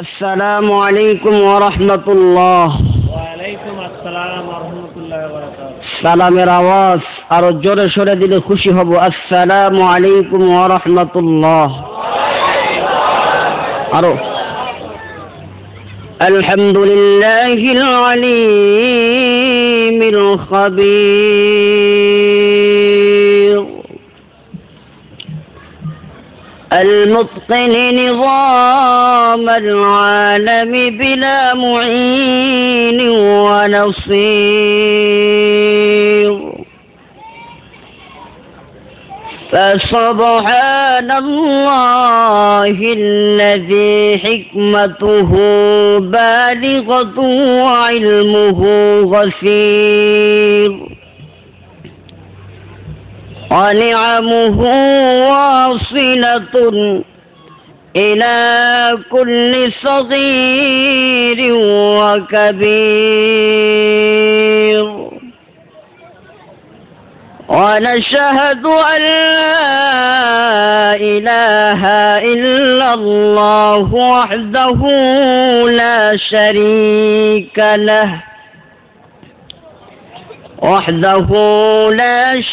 السلام عليكم ورحمة الله. ওয়ালাইকুম আসসালাম ওয়া রাহমাতুল্লাহি ওয়া বারাকাতুহু। সালামের আওয়াজ আরো জোরে সরে দিলে খুশি হব। আসসালামু আলাইকুম ওয়া রাহমাতুল্লাহ। আরো আলহামদুলিল্লাহিল আলিমিল খাবীর المتقن نظام العالم بلا معين ونصير، فسبحان الله الذي حكمته بالغة وعلمه غفير، ونعمه واصلة إلى كل صغير وكبير، ونشهد أن لا إله إلا الله وحده لا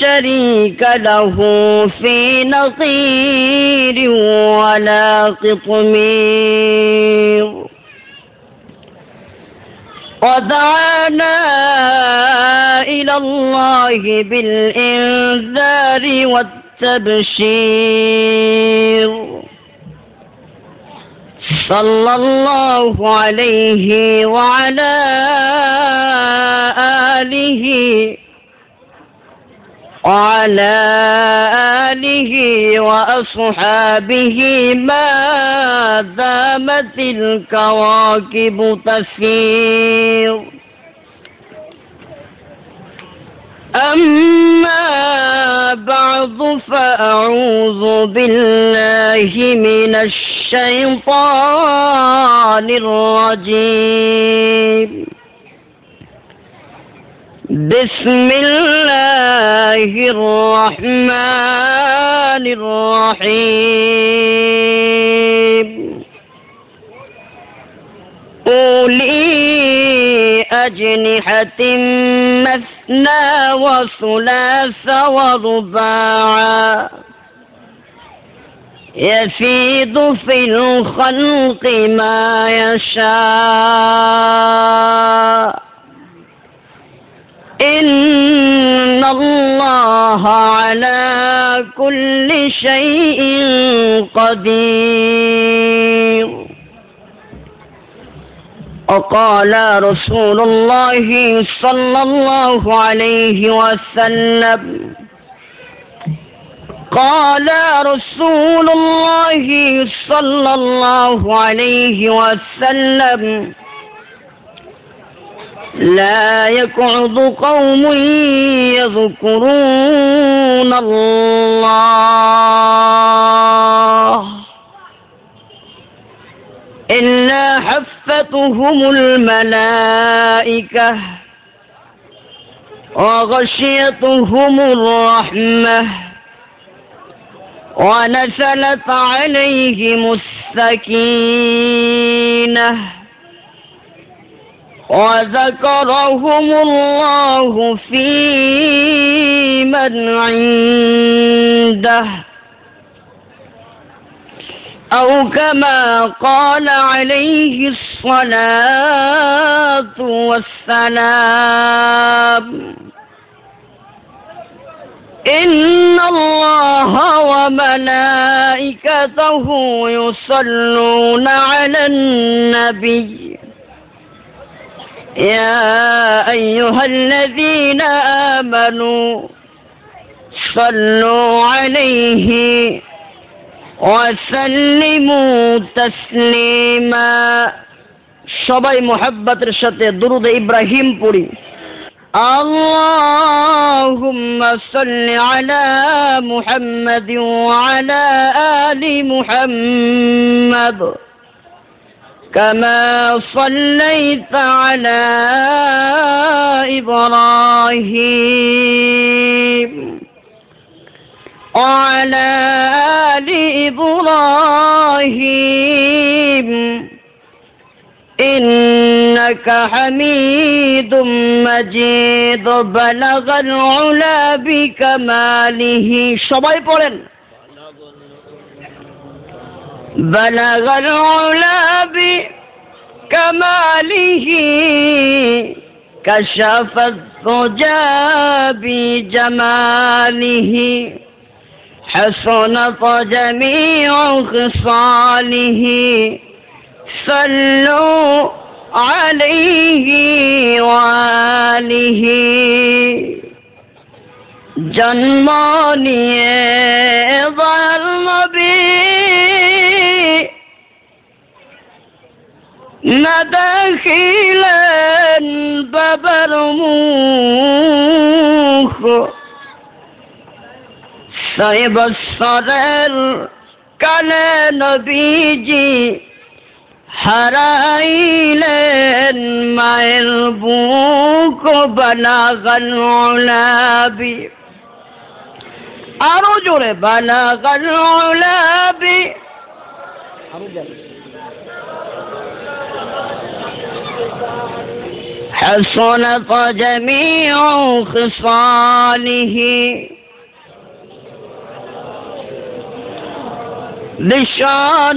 شريك له في نظير ولا قطمير، ودعانا إلى الله بالإنذار والتبشير، صلى الله عليه وعلى آله وأصحابه ما دامت الكواكب تسير. أما بعد فأعوذ بالله من الشيطان الرجيم. بسم الله الرحمن الرحيم. أولي أجنحة مثنى وثلاث ورباع، يزيد في الخلق ما يشاء، إن الله على كل شيء قدير. وقال رسول الله صلى الله عليه وسلم قال رسول الله صلى الله عليه وسلم: لا يقعد قوم يذكرون الله إلا حفتهم الملائكة وغشيتهم الرحمة ونزلت عليهم السكينة وذكرهم الله في من عنده، أو كما قال عليه الصلاة والسلام: إن الله وملائكته يصلون على النبي، يا أيها الذين آمنوا صلوا عليه وسلموا تسليما। সবাই মুহাব্বতের সাথে দুরূদ ইব্রাহিম পড়ি। আল্লাহুম্মা সাল্লি আলা মুহাম্মাদিন ওয়া আলা আলি মুহাম্মাদ كما صليت على إبراهيم وعلى آل إبراهيم إنك حميد مجيد بلغ العلا بكماله সবাই পড়েন بلغ العلا بكماله كشف الدجى بجماله حسنت جميع خصاله صلوا عليه وآله জন্ম নিয়ে দয়াল নবী না দেখিলেন বাবার মুখ 6 বৎসরের কালে নবীজি হারাইলেন মায়ের বুক বালাগাল উলাবি আরো জোরে বালাগাল উলাবি আরো জোরে حسنت جميع خصاله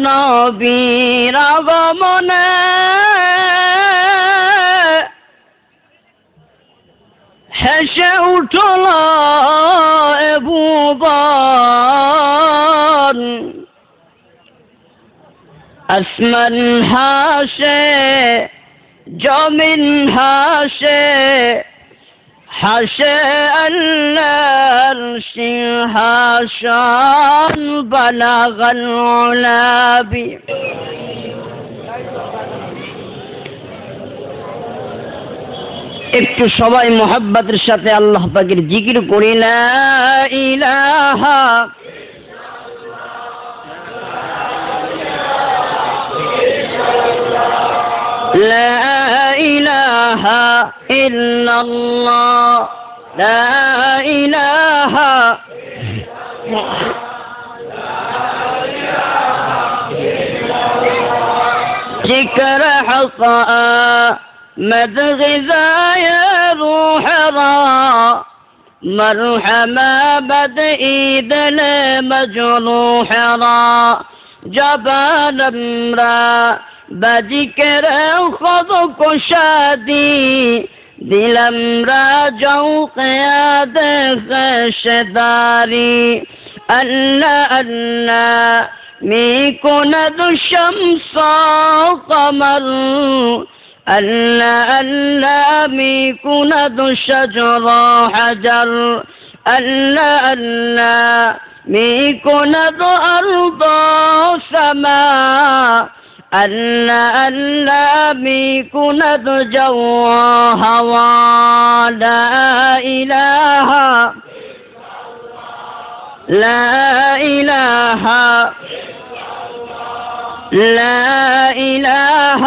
বিশ্বনবীর আগমনে হেসে উঠল এ ভুবন আসমান হাসে জমিন হাসে হাসে আল্লাহর সিংহাসন বালাগাল উলাবি একটু সবাই মোহাব্বতের সাথে আল্লাহ পাকের জিকির করি লা ইলাহা لا إله إلا الله لا إله ذكر حصاء مد غذايا روح را مرحمة بدئي دل مجروح را جبال امرأ بذكر خذ كشادي دلم راجو قياد خشداري ألا ألا ميكون ذو الشمس قمر ألا ألا ميكون ذو الشجر حجر ألا ألا ميكون ذو أرض سماء ألا ألا ميكون ذو جو هوى لا إله لا إله لا إله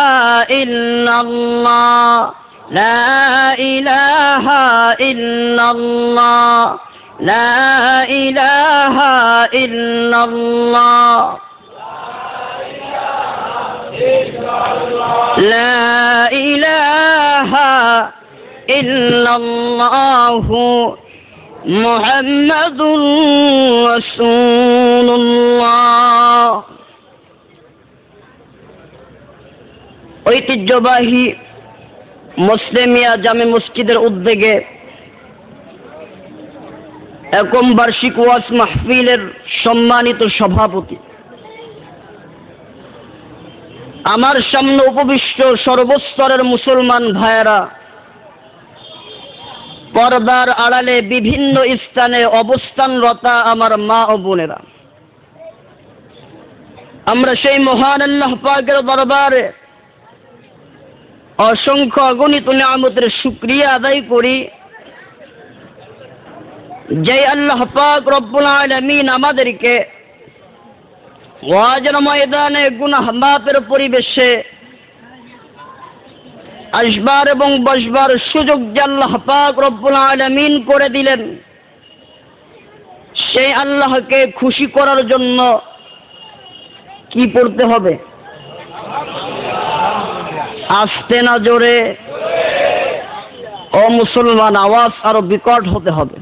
إلا الله لا إله إلا الله لا إله إلا الله لا إله إلا الله محمد رسول الله ঐতিহ্যবাহী মুসলিমিয়া জামে মসজিদের উদ্যোগে একম বার্ষিক ওয়াজ মাহফিলের সম্মানিত সভাপতি আমার সামনে উপবিষ্ট সর্বস্তরের মুসলমান ভাইয়েরা পর্দার আড়ালে বিভিন্ন স্থানে অবস্থানরত আমার মা ও বোনেরা আমরা সেই মহান আল্লাহ পাকের দরবারে অসংখ্য অগণিত নিয়ামতের শুকরিয়া আদায় করি যে আল্লাহ পাক রব্বুল আলামিন আমাদেরকে ওয়াজের ময়দানে গুনাহ মাফের পরিবেশে আসবার এবং বসবার সুযোগ যে আল্লাহ পাক রব্বুল আলামিন করে দিলেন সেই আল্লাহকে খুশি করার জন্য কি পড়তে হবে আস্তে না জোরে? ও মুসলমান, আওয়াজ আরো বিকট হতে হবে।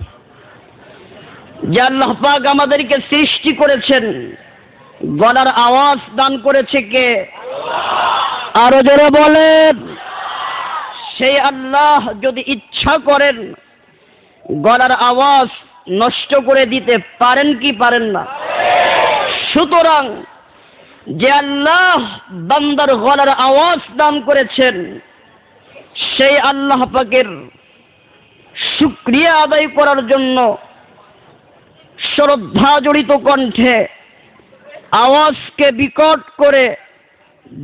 যে আল্লাহ পাক আমাদেরকে সৃষ্টি করেছেন, গলার আওয়াজ দান করেছে কে? আরো জোরে বলেন। সেই আল্লাহ যদি ইচ্ছা করেন গলার আওয়াজ নষ্ট করে দিতে পারেন কি পারেন না? সুতরাং যে আল্লাহ বান্দার গলার আওয়াজ দান করেছেন, সেই আল্লাহ পাকের শুকরিয়া আদায় করার জন্য শ্রদ্ধা জড়িত কণ্ঠে আওয়াজকে বিকট করে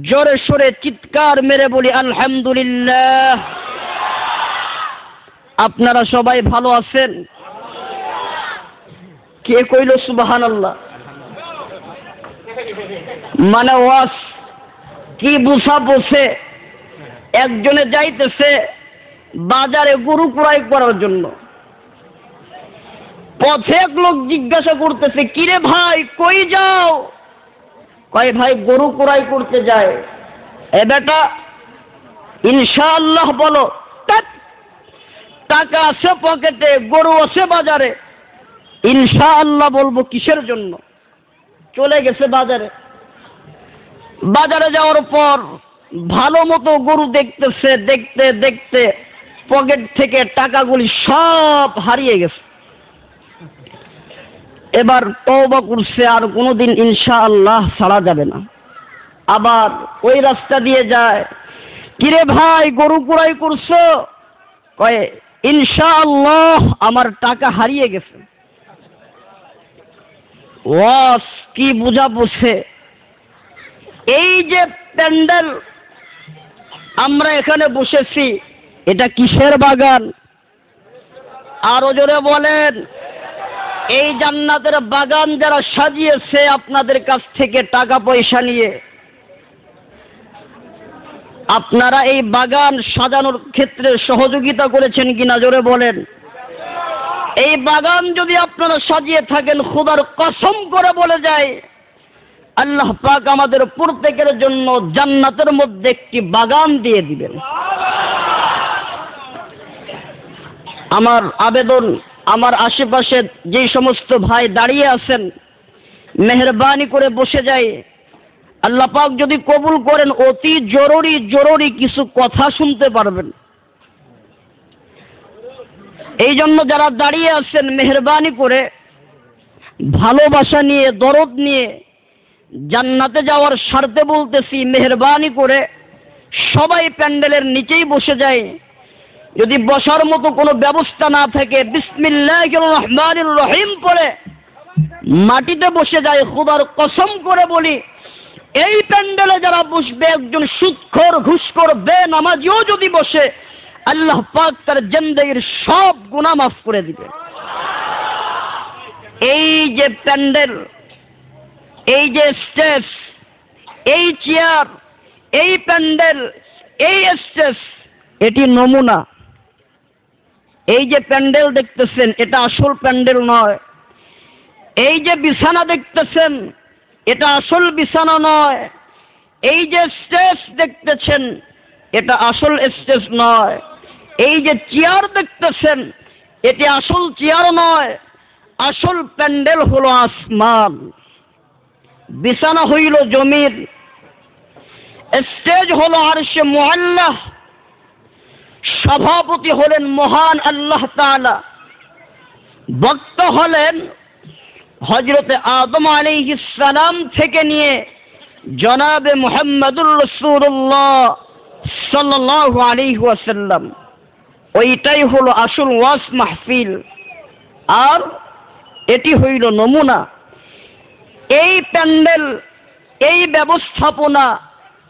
জোরে সোরে চিৎকার মেরে বলি আলহামদুলিল্লাহ। আপনারা সবাই ভালো আছেন? কে কইল সুবহানাল্লাহ? মানে ওয়াজ কি বুঝা বসে, একজনে যাইতেছে বাজারে গরু ক্রয় করার জন্য। পথে এক লোক জিজ্ঞাসা করতেছে, কিরে ভাই কই যাও? কয় ভাই গরু ক্রয় করতে যায়। এ বেটা ইনশাআল্লাহ বলো। টাকা আছে পকেটে, গরু আছে বাজারে, ইনশাআল্লাহ বলবো কিসের জন্য? চলে গেছে বাজারে। বাজারে যাওয়ার পর ভালো মতো গরু দেখতেছে, দেখতে দেখতে পকেট থেকে টাকাগুলি সব হারিয়ে গেছে। এবার তওবা করছে, আর কোনোদিন ইনশাআল্লাহ ছাড়া যাবে না। আবার ওই রাস্তা দিয়ে যায়, কিরে ভাই গরু ক্রয় করছো? কয় ইনশাআল্লাহ আমার টাকা হারিয়ে গেছে। ওয়াস কি বুঝা বসে। এই যে প্যান্ডেল আমরা এখানে বসেছি, এটা কিসের বাগান? আরো জোরে বলেন। এই জান্নাতের বাগান যারা সাজিয়েছে আপনাদের কাছ থেকে টাকা পয়সা নিয়ে, আপনারা এই বাগান সাজানোর ক্ষেত্রে সহযোগিতা করেছেন কিনা জোরে বলেন। এই বাগান যদি আপনারা সাজিয়ে থাকেন, খোদার কসম করে বলে যায় আল্লাহ পাক আমাদের প্রত্যেকের জন্য জান্নাতের মধ্যে একটি বাগান দিয়ে দিবেন। আমার আবেদন, আমার আশেপাশে যে সমস্ত ভাই দাঁড়িয়ে আছেন, মেহেরবানি করে বসে যায়। আল্লাহ পাক যদি কবুল করেন, অতি জরুরি কিছু কথা শুনতে পারবেন। এই জন্য যারা দাঁড়িয়ে আছেন, মেহেরবানি করে ভালোবাসা নিয়ে, দরদ নিয়ে, জান্নাতে যাওয়ার স্বার্থে বলতেছি, মেহেরবানি করে সবাই প্যান্ডেলের নিচেই বসে যায়। যদি বসার মতো কোনো ব্যবস্থা না থাকে, বিসমিল্লাহির রহমানির রহিম পড়ে মাটিতে বসে যায়। খোদার কসম করে বলি, এই প্যান্ডেলে যারা বসবে, একজন সুদখোর, ঘুষখোর, বেনামাজিও যদি বসে, আল্লাহ পাক তার জিন্দেগীর সব গুনাহ মাফ করে দিবে। এই যে প্যান্ডেল, এই যে স্টেজ, এই চেয়ার, এই প্যান্ডেল, এই স্টেজ, এটি নমুনা। এই যে প্যান্ডেল দেখতেছেন, এটা আসল প্যান্ডেল নয়। এই যে বিছানা দেখতেছেন, এটা আসল বিছানা নয়। এই যে স্টেজ দেখতেছেন, এটা আসল স্টেজ নয়। এই যে চেয়ার দেখতেছেন, এটি আসল চেয়ার নয়। আসল প্যান্ডেল হলো আসমান, বিছানা হইল জমিন, স্টেজ হলো আরশে মুআল্লাহ, সভাপতি হলেন মহান আল্লাহ তাআলা, বক্তা হলেন হযরতে আদম আলাইহিস সালাম থেকে নিয়ে জনাবে মুহাম্মদুর রাসূলুল্লাহ সাল্লাল্লাহু আলাইহি ওয়াসাল্লাম। ওইটাই হলো আসল ওয়াজ মাহফিল, আর এটি হইল নমুনা। এই প্যান্ডেল, এই ব্যবস্থাপনা,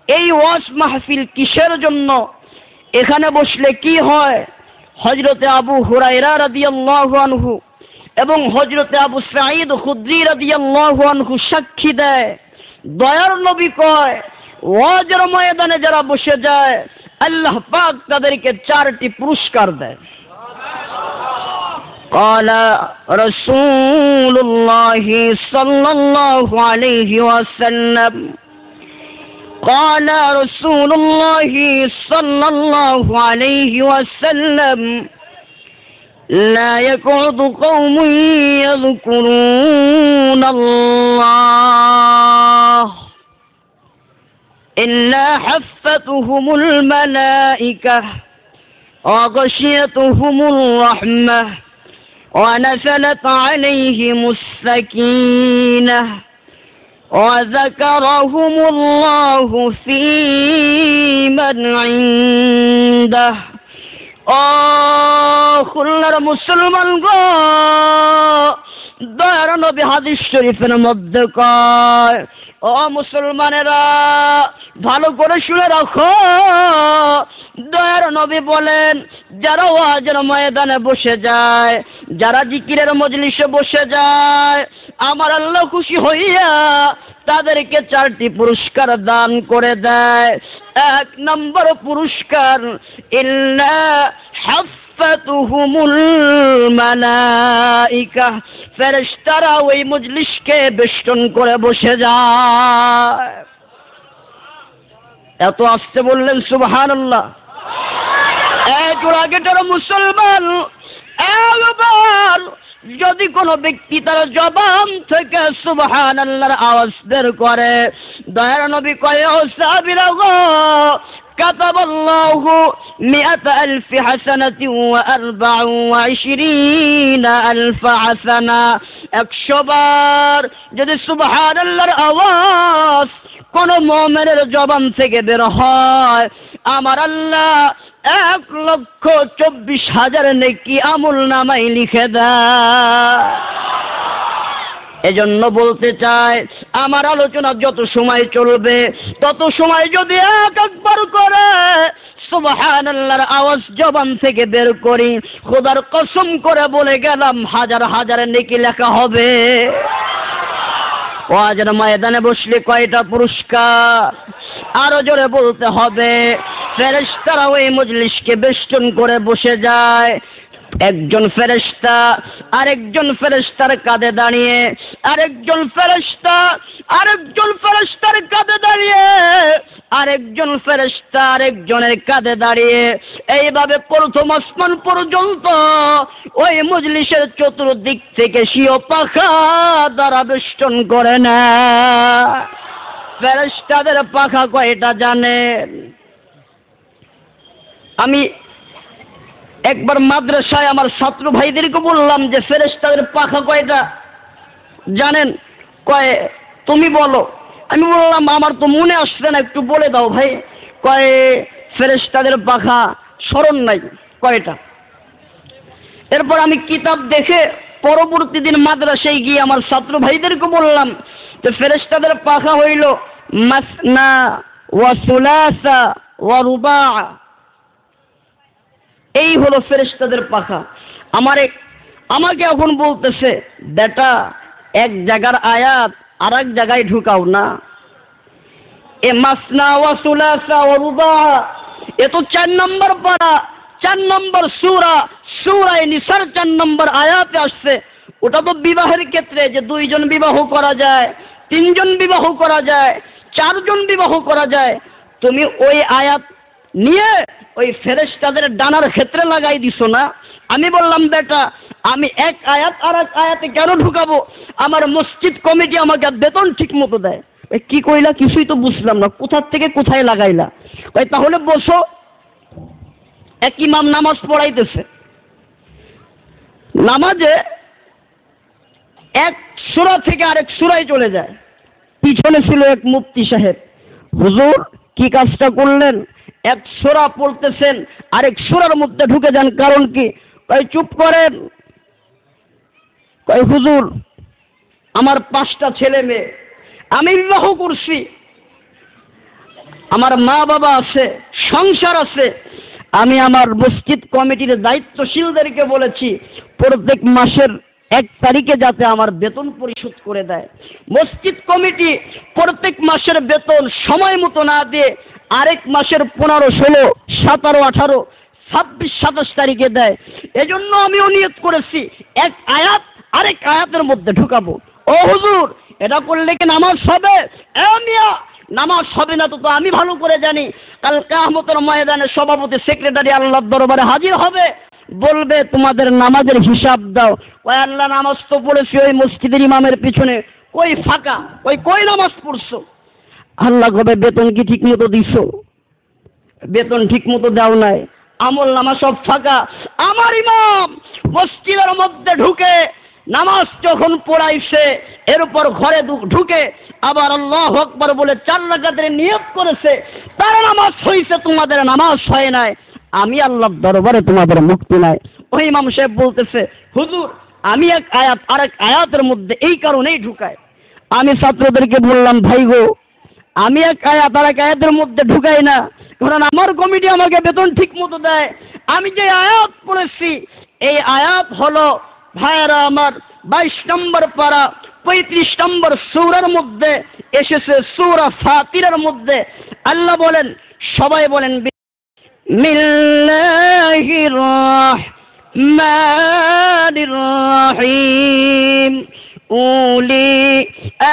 এই ওয়াজ মাহফিল কিসের জন্য? এখানে বসলে কি হয়? হযরতে আবু হুরায়রা রাদিয়াল্লাহু আনহু এবং হযরতে আবু সাঈদ খুদরি রাদিয়াল্লাহু আনহু সাক্ষী দেয়, দয়ার নবী কয়, ওয়াজের ময়দানে যারা বসে যায়, আল্লাহ পাক তাদেরকে 4টি পুরস্কার দেয়। قال رسول الله صلى الله عليه وسلم قال رسول الله صلى الله عليه وسلم لا يقعد قوم يذكرون الله إلا حفتهم الملائكة وغشيتهم الرحمة ونزلت عليهم السكينة وذكرهم الله في من عنده খুলনার মুসলমান গো, দয়ার নবী হাদিস শরীফের মধ্যে কয়, ও মুসলমানেরা ভালো করে শুনে রাখো। দয়ার নবী বলেন, যারা ওয়াজের ময়দানে বসে যায়, যারা জিকিরের মজলিসে বসে যায়, আমার আল্লাহ খুশি হইয়া তাদেরকে 4টি পুরস্কার দান করে দেয়। 1 নম্বর পুরস্কার, ইল্লা হাফাতুহুমুল মালাইকা, ফেরেশতারা ওই মজলিসকে বেষ্টন করে বসে যায়। এত আস্তে বললেন সুবহানাল্লাহ। একটু আগে তারা মুসলমান, একবার যদি কোনো ব্যক্তি তার জবান থেকে সুবহানাল্লাহর আওয়াজ বের করে, দয়ার নবী কয়, ও সাহাবীরা গো, কাতাবাল্লাহু 100,000 হাসানাতিন ওয়া 24,000 হাসানা। 100 বার যদি সুবহানাল্লাহর আওয়াজ কোন মুমিনের জবান থেকে বের হয়, আমার আল্লাহ 1,24,000 নেকি আমল নামায় লিখে দেয়। এজন্য বলতে চাই, আমার আলোচনা যত সময় চলবে তত সময় যদি একবার করে সুবহানাল্লাহর আওয়াজ জবান থেকে বের করি, খোদার কসম করে বলে গেলাম, 1000 নেকি লেখা হবে। ওয়াজের ময়দানে বসলে কয়টা পুরস্কার? আরো জোরে বলতে হবে। ফেরেশতারা ওই মজলিসকে বেষ্টন করে বসে যায়। একজন ফেরেশতা আরেকজন ফেরেশতার কাঁধে দাঁড়িয়ে, আরেকজন ফেরেশতা আরেকজন ফেরেশতার কাঁধে দাঁড়িয়ে, আরেকজন ফেরেশতা আরেকজনের কাঁধে দাঁড়িয়ে, এইভাবে প্রথম আসমান পর্যন্ত ওই মজলিসের চতুর্দিক থেকে স্বীয় পাখা দ্বারা বেষ্টন করে নেয়। ফেরেশতাদের পাখা কয়টা জানেন? আমি একবার মাদ্রাসায় আমার ছাত্র ভাইদেরকে বললাম যে ফেরেশতাদের পাখা কয়টা জানেন? কয় তুমি বলো। আমি বললাম আমার তো মনে আসছে না, একটু বলে দাও ভাই। কয় ফেরেশতাদের পাখা স্মরণ নাই কয়টা। এরপর আমি কিতাব দেখে পরবর্তী দিন মাদ্রাসায় গিয়ে আমার ছাত্র ভাইদেরকে বললাম যে ফেরেশতাদের পাখা হইল মাসনা ওয়া সুলাসা ওয়া রুবা, এই হলো ফেরেশতাদের পাখা। আমাকে এখন বলতেছে, বেটা এক জায়গার আয়াত আর এক জায়গায় ঢুকাও না। এ মাসনা ওয়া সুলাসা ওয়া রুবা, এ তো 4 নম্বর পারা, 4 নম্বর সূরা, সূরা নিসার 4 নম্বর আয়াতে আসছে। ওটা তো বিবাহের ক্ষেত্রে, যে 2 জন বিবাহ করা যায়, 3 জন বিবাহ করা যায়, 4 জন বিবাহ করা যায়। তুমি ওই আয়াত নিয়ে ওই ফেরেশতাদের ডানার ক্ষেত্রে লাগাই দিছো না। আমি বললাম, বেটা আমি এক আয়াত আর এক আয়াতে কেন ঢুকাবো? আমার মসজিদ কমিটি আমাকে বেতন ঠিক মতো দেয়। কি কইলা? কিছুই তো বুঝলাম না, কোথা থেকে কোথায় লাগাইলা? তাহলে বসো। এক ইমাম নামাজ পড়াইতেছে, নামাজে এক সূরা থেকে আরেক সূরায় চলে যায়। পিছনে ছিল এক মুফতি সাহেব। হুজুর কি কাজটা করলেন? এক সূরা পড়তেছেন, আরেক সূরার মধ্যে ঢুকে যান, কারণ কি? চুপ করেন। হুজুর আমার 5টা ছেলে মেয়ে, আমি বিবাহ করছি, আমার মা বাবা আছে, সংসার আছে। আমি আমার মসজিদ কমিটির দায়িত্বশীলদেরকে বলেছি প্রত্যেক মাসের 1 তারিখে যাতে আমার বেতন পরিশোধ করে দেয়। মসজিদ কমিটি প্রত্যেক মাসের বেতন সময় মতো না দিয়ে আরেক মাসের 15, 16, 17, 18, 26, 27 তারিখে দেয়। এজন্য আমিও নিয়ত করেছি এক আয়াত আরেক আয়াতের মধ্যে ঢুকাবো। ও হুজুর এটা করলে কি নামাজ হবে? মিয়া নামাজ হবে না তো আমি ভালো করে জানি। কাল কিয়ামতের ময়দানে সভাপতি সেক্রেটারি আল্লাহর দরবারে হাজির হবে, বলবে তোমাদের নামাজের হিসাব দাও। ওই আল্লাহ নামাজ তো পড়েছি ওই মসজিদের ইমামের পিছনে, কই ফাঁকা, কই নামাজ পড়ছো? আল্লাহ কবে বেতন কি ঠিক মতো দিছো? বেতন ঠিক মতো দাও নাই, আমল নামা সব ফাঁকা। আমার ইমাম মসজিদের মধ্যে ঢুকে নামাজ যখন পড়াইছে, এরপর ঘরে ঢুকে আবার আল্লাহু আকবার বলে 4 রাকাতের নিয়ত করেছে, তার নামাজ হয়েছে, তোমাদের নামাজ হয় নাই। আমি আল্লাহর দরবারে তোমাদের মুক্তি নাই। ওই ইমাম সাহেব বলতেছে, হুজুর আমি এক আয়াত আরেক আয়াতের মধ্যে এই কারণেই ঢুকাই। আমি ছাত্রদেরকে বললাম, ভাই গো, আমি এক আয়াত আরেক আয়াতের মধ্যে ঢুকাই না, কারণ আমার কমিটি আমাকে বেতন ঠিক মতো দেয়। আমি যে আয়াত পড়েছি এই আয়াত হলো ভাইয়েরা আমার 22 নম্বর পারা 35 নম্বর সূরার মধ্যে এসেছে, সূরা ফাতিরের মধ্যে। আল্লাহ বলেন, সবাই বলেন বিসমিল্লাহির রাহমানির রাহিম। উলি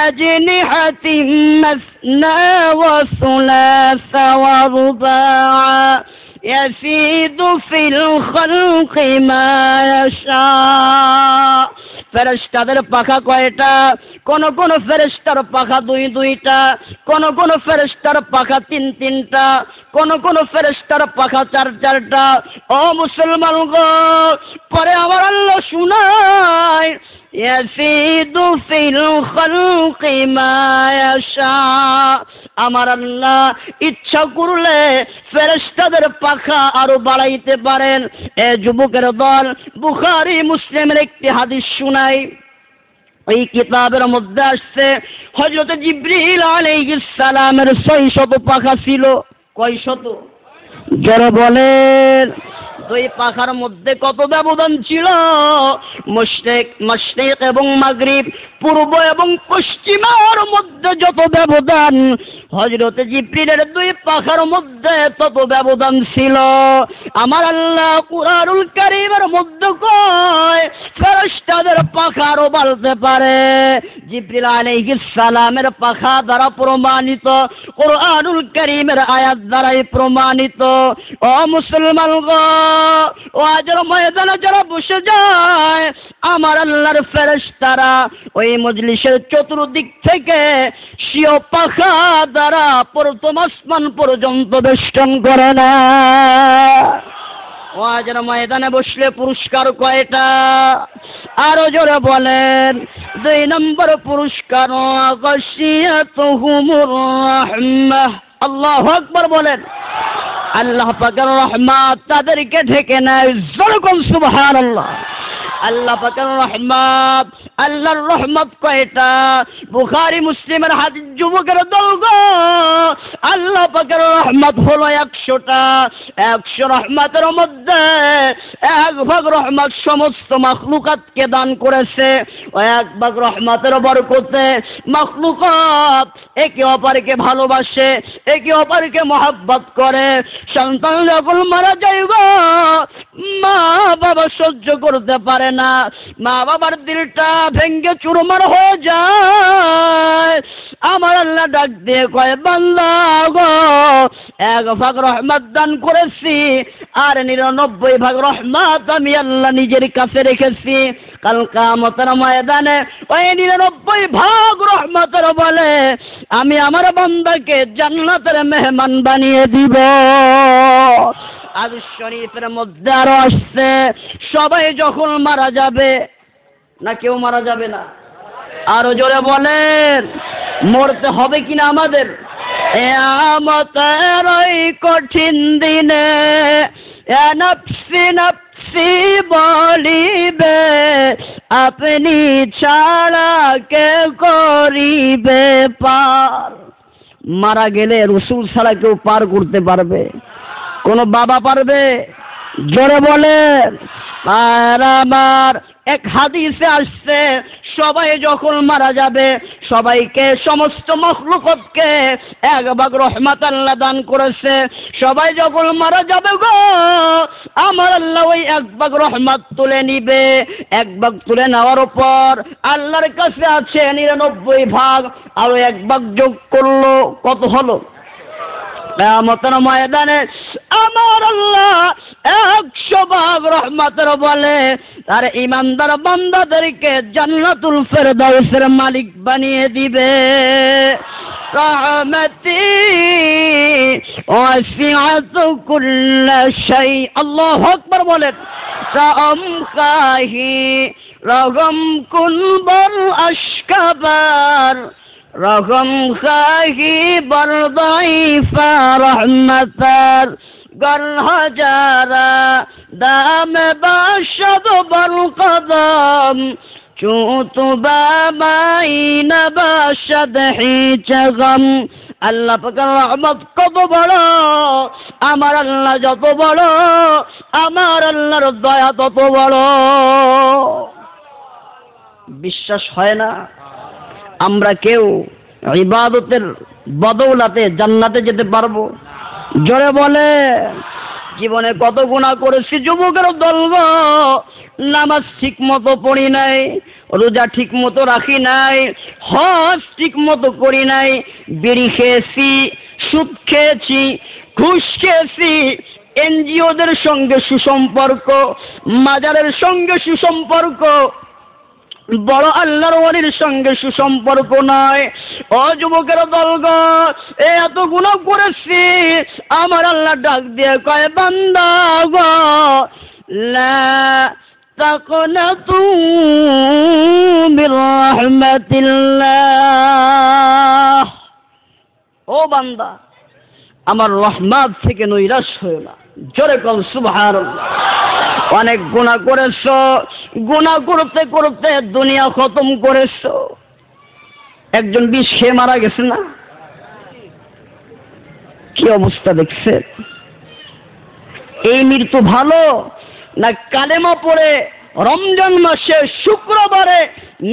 আজনিহাতিন মাসনা ওয়া সুলাসা ওয়া রুবা' ইয়াসিদু ফিল খালকি মা ইয়াশা। ফেরেশতাদের পাখা কয়টা? কোন কোন ফেরেশতার পাখা 2-2টা, কোন কোন ফেরেশতার পাখা 3-3টা, কোন কোন ফেরেশতার পাখা 4-4টা। ও মুসলমান গো, পরে আমার আল্লাহ শুনায়, ইয়াসিদু ফিল খালকি মা ইয়াশা। আমার আল্লাহ ইচ্ছা করলে ফেরেশতাদের পাখা আরো বাড়াইতে পারেন। এ যুবকের দল, বুখারী মুসলিমের একটি হাদিস শুনাই। এই কিতাবের মধ্যে আসছে হযরত জিবরিল আলাইহিস সালামের 600 পাখা ছিল। কয় শত? যারা বলেন 2 পাখার মধ্যে কত ব্যবধান ছিল? মাশরিক এবং মাগরিব, পূর্ব এবং পশ্চিমের মধ্যে যত ব্যবধান, হযরত জিবরিলের 2 পাখার মধ্যে তত ব্যবধান ছিল। আমার আল্লাহ কুরআনুল কারীমের মধ্যে কয় ফেরেশতাদের পাখা আরো বাড়তে পারে। জিবরিল আলাইহিস সালামের পাখা দ্বারা প্রমাণিত, কুরআনুল কারীমের আয়াত দ্বারাই প্রমাণিত। ও মুসলমান গো, ও আজের ময়দানে যারা বসে যায়, আমার আল্লাহর ফেরেশতারা ওই মজলিসের চতুর্দিক থেকে স্বীয় পাখা দ্বারা প্রথম আসমান পর্যন্ত বেষ্টন করে না। ও আজের ময়দানে বসলে পুরস্কার কয়টা? আরো জোরে বলেন। 2 নম্বর পুরস্কার, গাশিয়াতুহুমুর রাহমাহ। আল্লাহু আকবার বলেন। আল্লাহ পাকের রহমত তাদেরকে ঢেকে নেয়। যেরকম সুবহানাল্লাহ। আল্লাহ পাকের রহমত, আল্লাহর রহমত কয়টা? বুখারী মুসলিমের হাদিস। যুবকের দল গো, আল্লাহ পাকের রহমত হলো 100টা। 100 রহমতের মধ্যে 1 ভাগ রহমত সমস্ত মাখলুকাতকে দান করেছে। ওই 1 ভাগ রহমতের বরকতে মাখলুকাত একে অপরকে ভালোবাসে, একে অপরকে মহব্বত করে। সন্তান যখন মারা যায় গো, মা বাবা সহ্য করতে পারে না, মা বাবার দিলটা ভেঙ্গে চুরমার হয়ে যায়। আমার আল্লাহ ডাক দিয়ে কয়, বান্দা গো, 1 ভাগ রহমত দান করেছি, আর 99 ভাগ রহমত আমি আল্লাহ নিজের কাছে রেখেছি। কাল কিয়ামতের ময়দানে ওই 99 ভাগ রহমতের বলে আমি আমার বান্দাকে জান্নাতের মেহমান বানিয়ে দিব। হাদিস শরীফের মধ্যে আরো আসছে, সবাই যখন মারা যাবে, না কেউ মারা যাবে না? আরো জোরে বলেন, মরতে হবে কিনা আমাদের? কিয়ামতের ওই কঠিন দিনে নফসি নফসি বলিবে, আপনি ছাড়া কে করিবে পার। মারা গেলে রাসূল ছাড়া কেউ পার করতে পারবে? কোন বাবা পারবে? জোরে বলেন। আর আমার এক হাদিসে আসছে সবাই যখন মারা যাবে সবাইকে সমস্ত মখলুকতকে এক ভাগ রহমত আল্লাহ দান করেছে। সবাই যখন মারা যাবে গো আমার আল্লাহ ওই এক ভাগ রহমত তুলে নিবে। এক ভাগ তুলে নেওয়ার পর আল্লাহর কাছে আছে 99 ভাগ, আরো এক ভাগ যোগ করলো কত হলো? কিয়ামতের ময়দানে আমার আল্লাহ 100 ভাগ রহমতের বলে তার ইমানদার বান্দাদেরকে জান্নাতুল ফেরদাউসের মালিক বানিয়ে দিবে। রহমতি ওয়াসিআতু কুল্লা শাই। আল্লাহু আকবার বলেন। সাম খাহি রগম কুনবর আশকাবার রগম খাহি বরদাইফা রহমতার গল হাজারা দাম বাশদ বল কদম চুতুবা মাইন বাশদ হিজগম। আল্লাহ পাকের রহমত কত বড়, আমার আল্লাহ যত বড়, আমার আল্লাহর দয়া তত বড়। বিশ্বাস হয় না আমরা কেউ ইবাদতের বদৌলতে জান্নাতে যেতে পারবো? জোরে বলে। জীবনে কত গুনাহ করেছি যুবকের দল গো, নামাজ ঠিক মতো পড়ি নাই, রোজা ঠিক মতো রাখি নাই, হজ ঠিক মতো করি নাই, বিড়ি খেয়েছি, সুদ খেয়েছি, ঘুষ খেয়েছি, এনজিওদের সঙ্গে সুসম্পর্ক, মাজারের সঙ্গে সুসম্পর্ক, বড় আল্লাহর ওলির সঙ্গে সুসম্পর্ক নয়। ও যুবকের দলগো এত গুনাহ করেছি, আমার আল্লাহ ডাক দিয়ে কয় বান্দা গো লা তাকনাতু মির রাহমাতিল্লাহ। ও বান্দা আমার রহমত থেকে নৈরাশ হয়ো না। জোরে কল সুবহানাল্লাহ। অনেক গুনাহ করেছো, গুনাহ করতে করতে দুনিয়া খতম করেছো। একজন বিষ খেয়ে মারা গেছে না, কি অবস্থা দেখছে? এই মৃত্যু ভালো না কালেমা পড়ে রমজান মাসে শুক্রবারে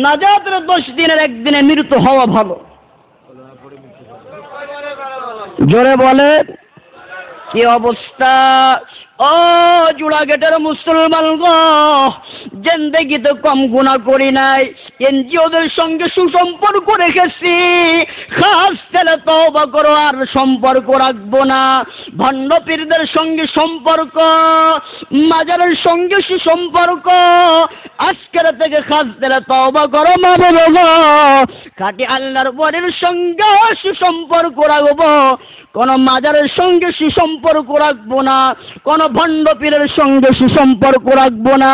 নাজাতের 10 দিনের একদিনে মৃত্যু হওয়া ভালো? জোরে বলে। কি অবস্থা? ও জুড়া গেটের মুসলমান গো, জিন্দেগিতে কম গুনাহ করি নাই, এনজিওদের সঙ্গে সুসম্পর্ক রেখেছি, খাস ছেলে তওবা করো আর সম্পর্ক রাখবো না, ভণ্ড পীরদের সঙ্গে সম্পর্ক, মাজারের সঙ্গে সুসম্পর্ক, আজকের থেকে খাস ছেলে তওবা করো মা বলো, খাঁটি আল্লাহর ওলির সঙ্গে সুসম্পর্ক রাখবো, কোন মাজারের সঙ্গে সুসম্পর্ক রাখবো না, কোন ভণ্ড পীরের সঙ্গে সুসম্পর্ক রাখবো না,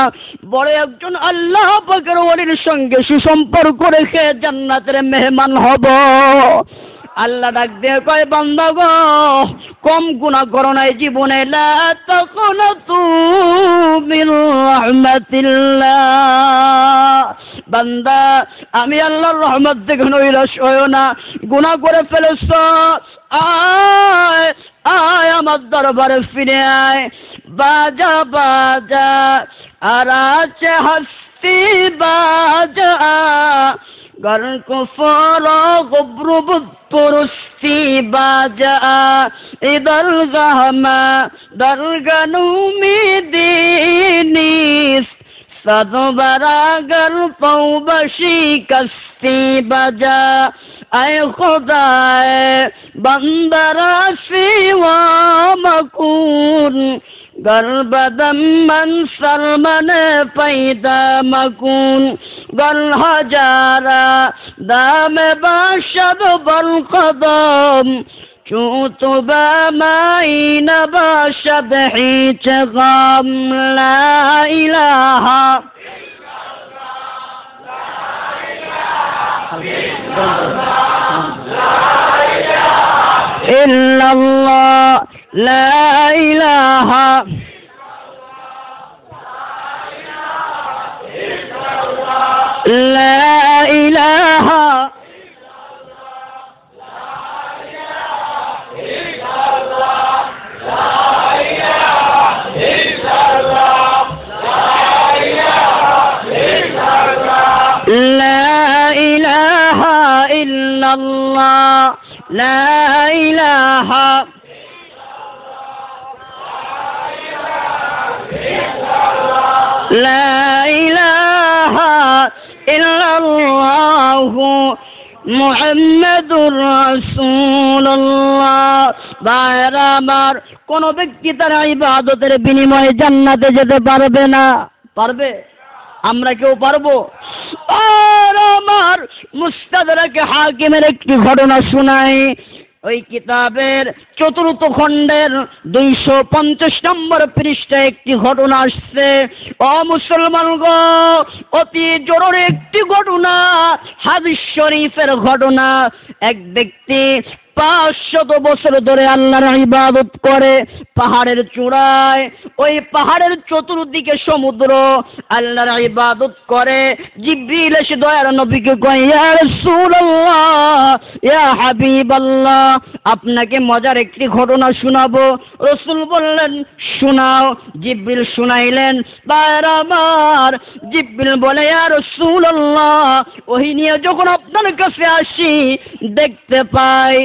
বড় একজন আল্লাহ পাকের ওলির সঙ্গে সুসম্পর্ক রেখে জান্নাতের মেহমান হব। আল্লাহ ডাক দিয়ে কয় বান্দা গো কম গুনাহ করো নাই জীবনে, লা তাকুনাতু মির রাহমাতিল্লাহ। বান্দা আমি আল্লাহর রহমত থেকে নৈরাশ হয়ো না। গুনাহ করে ফেলেছো, আয় আয় আমার দরবারে ফিরে আয়। বাজা বাজা আর আছে হস্তি বাজা گر کفار غبر پرستی باجا ادر غم در گنومی دینیست صد براگر پوبشی کستی بجا اے خدای بندرا سیوا مکون گر بدم من سرمن پیدا مکون گر ہجارا دام باشد بالقدم چون تو با مائی نباشد هیچ غم لا الہ الا اللہ لا الہ لا الہ লা ইলাহা ইল্লাল্লাহ লা ইলাহা লা ইলাহা ইল্লাল্লাহু মুহাম্মাদুর রাসূলুল্লাহ। ভাইরা আমার, কোন ব্যক্তি তার ইবাদতের বিনিময়ে জান্নাতে যেতে পারবে না। পারবে? আমরা কেউ পারবো? আর আমার মুস্তাদরাক হাকিমের একটি ঘটনা শোনাই। ওই কিতাবের ৪র্থ খণ্ডের ২৫০ নম্বর পৃষ্ঠায় একটি ঘটনা আসছে। ও মুসলমান গো, অতি জরুরি একটি ঘটনা, হাদিস শরীফের ঘটনা। এক ব্যক্তি ৫০০ বছর ধরে আল্লাহর ইবাদত করে পাহাড়ের চূড়ায়, ওই পাহাড়ের চতুর্দিকে সমুদ্র, আল্লাহর ইবাদত করে। জিবরিল এসে দয়ার নবীকে কয়, ইয়া রাসূলুল্লাহ, ইয়া হাবিবাল্লাহ, আপনাকে মজার একটি ঘটনা শোনাবো। রাসূল বললেন, শোনাও। জিবরিল শুনাইলেন। ভাইরা আমার, জিবরিল বলে, ইয়া রাসূলুল্লাহ, ওহী নিয়ে যখন আপনার কাছে আসি দেখতে পাই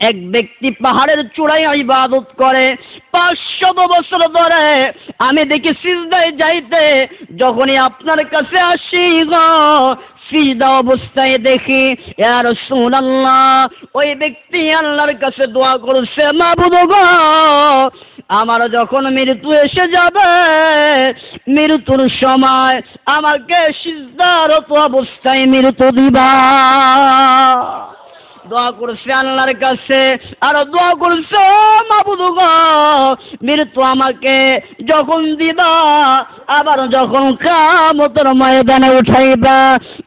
এক ব্যক্তি পাহাড়ের চূড়ায় ইবাদত করে ৫০০ বছর ধরে। আমি দেখি সিজদায় যাইতে, যখনই আপনার কাছে আসি গো সিজদা অবস্থায় দেখি, ইয়া রাসূলুল্লাহ, ওই ব্যক্তি আল্লাহর কাছে দোয়া করছে, মাবুদ গো, আমার যখন মৃত্যু এসে যাবে, মৃত্যুর সময় আমাকে সিজদারত অবস্থায় মৃত্যু দিবা। দোয়া করছে আল্লাহর কাছে, আর দোয়া করছে, মাবুদ গো, মৃত্যু আমাকে যখন দিবা, আবার যখন কিয়ামতের ময়দানে উঠাইবা,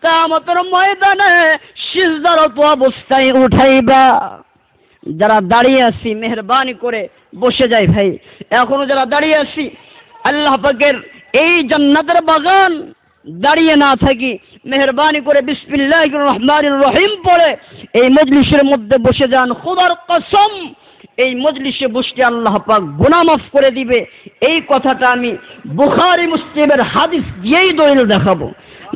কিয়ামতের ময়দানে সিজদারত অবস্থায় উঠাইবা। যারা দাঁড়িয়ে আছি মেহেরবানি করে বসে যাই ভাই। এখনো যারা দাঁড়িয়ে আছি, আল্লাহ পাকের এই জান্নাতের বাগান দাঁড়িয়ে না থাকি, মেহেরবানি করে বিসমিল্লাহির রহমানির রহিম পড়ে এই মজলিসের মধ্যে বসে যান। খোদার কসম, এই মজলিসে বসতে আল্লাহ পাক গুনাহ মাফ করে দিবে। এই কথাটা আমি বুখারী মুসলিমের হাদিস দিয়েই দলিল দেখাবো।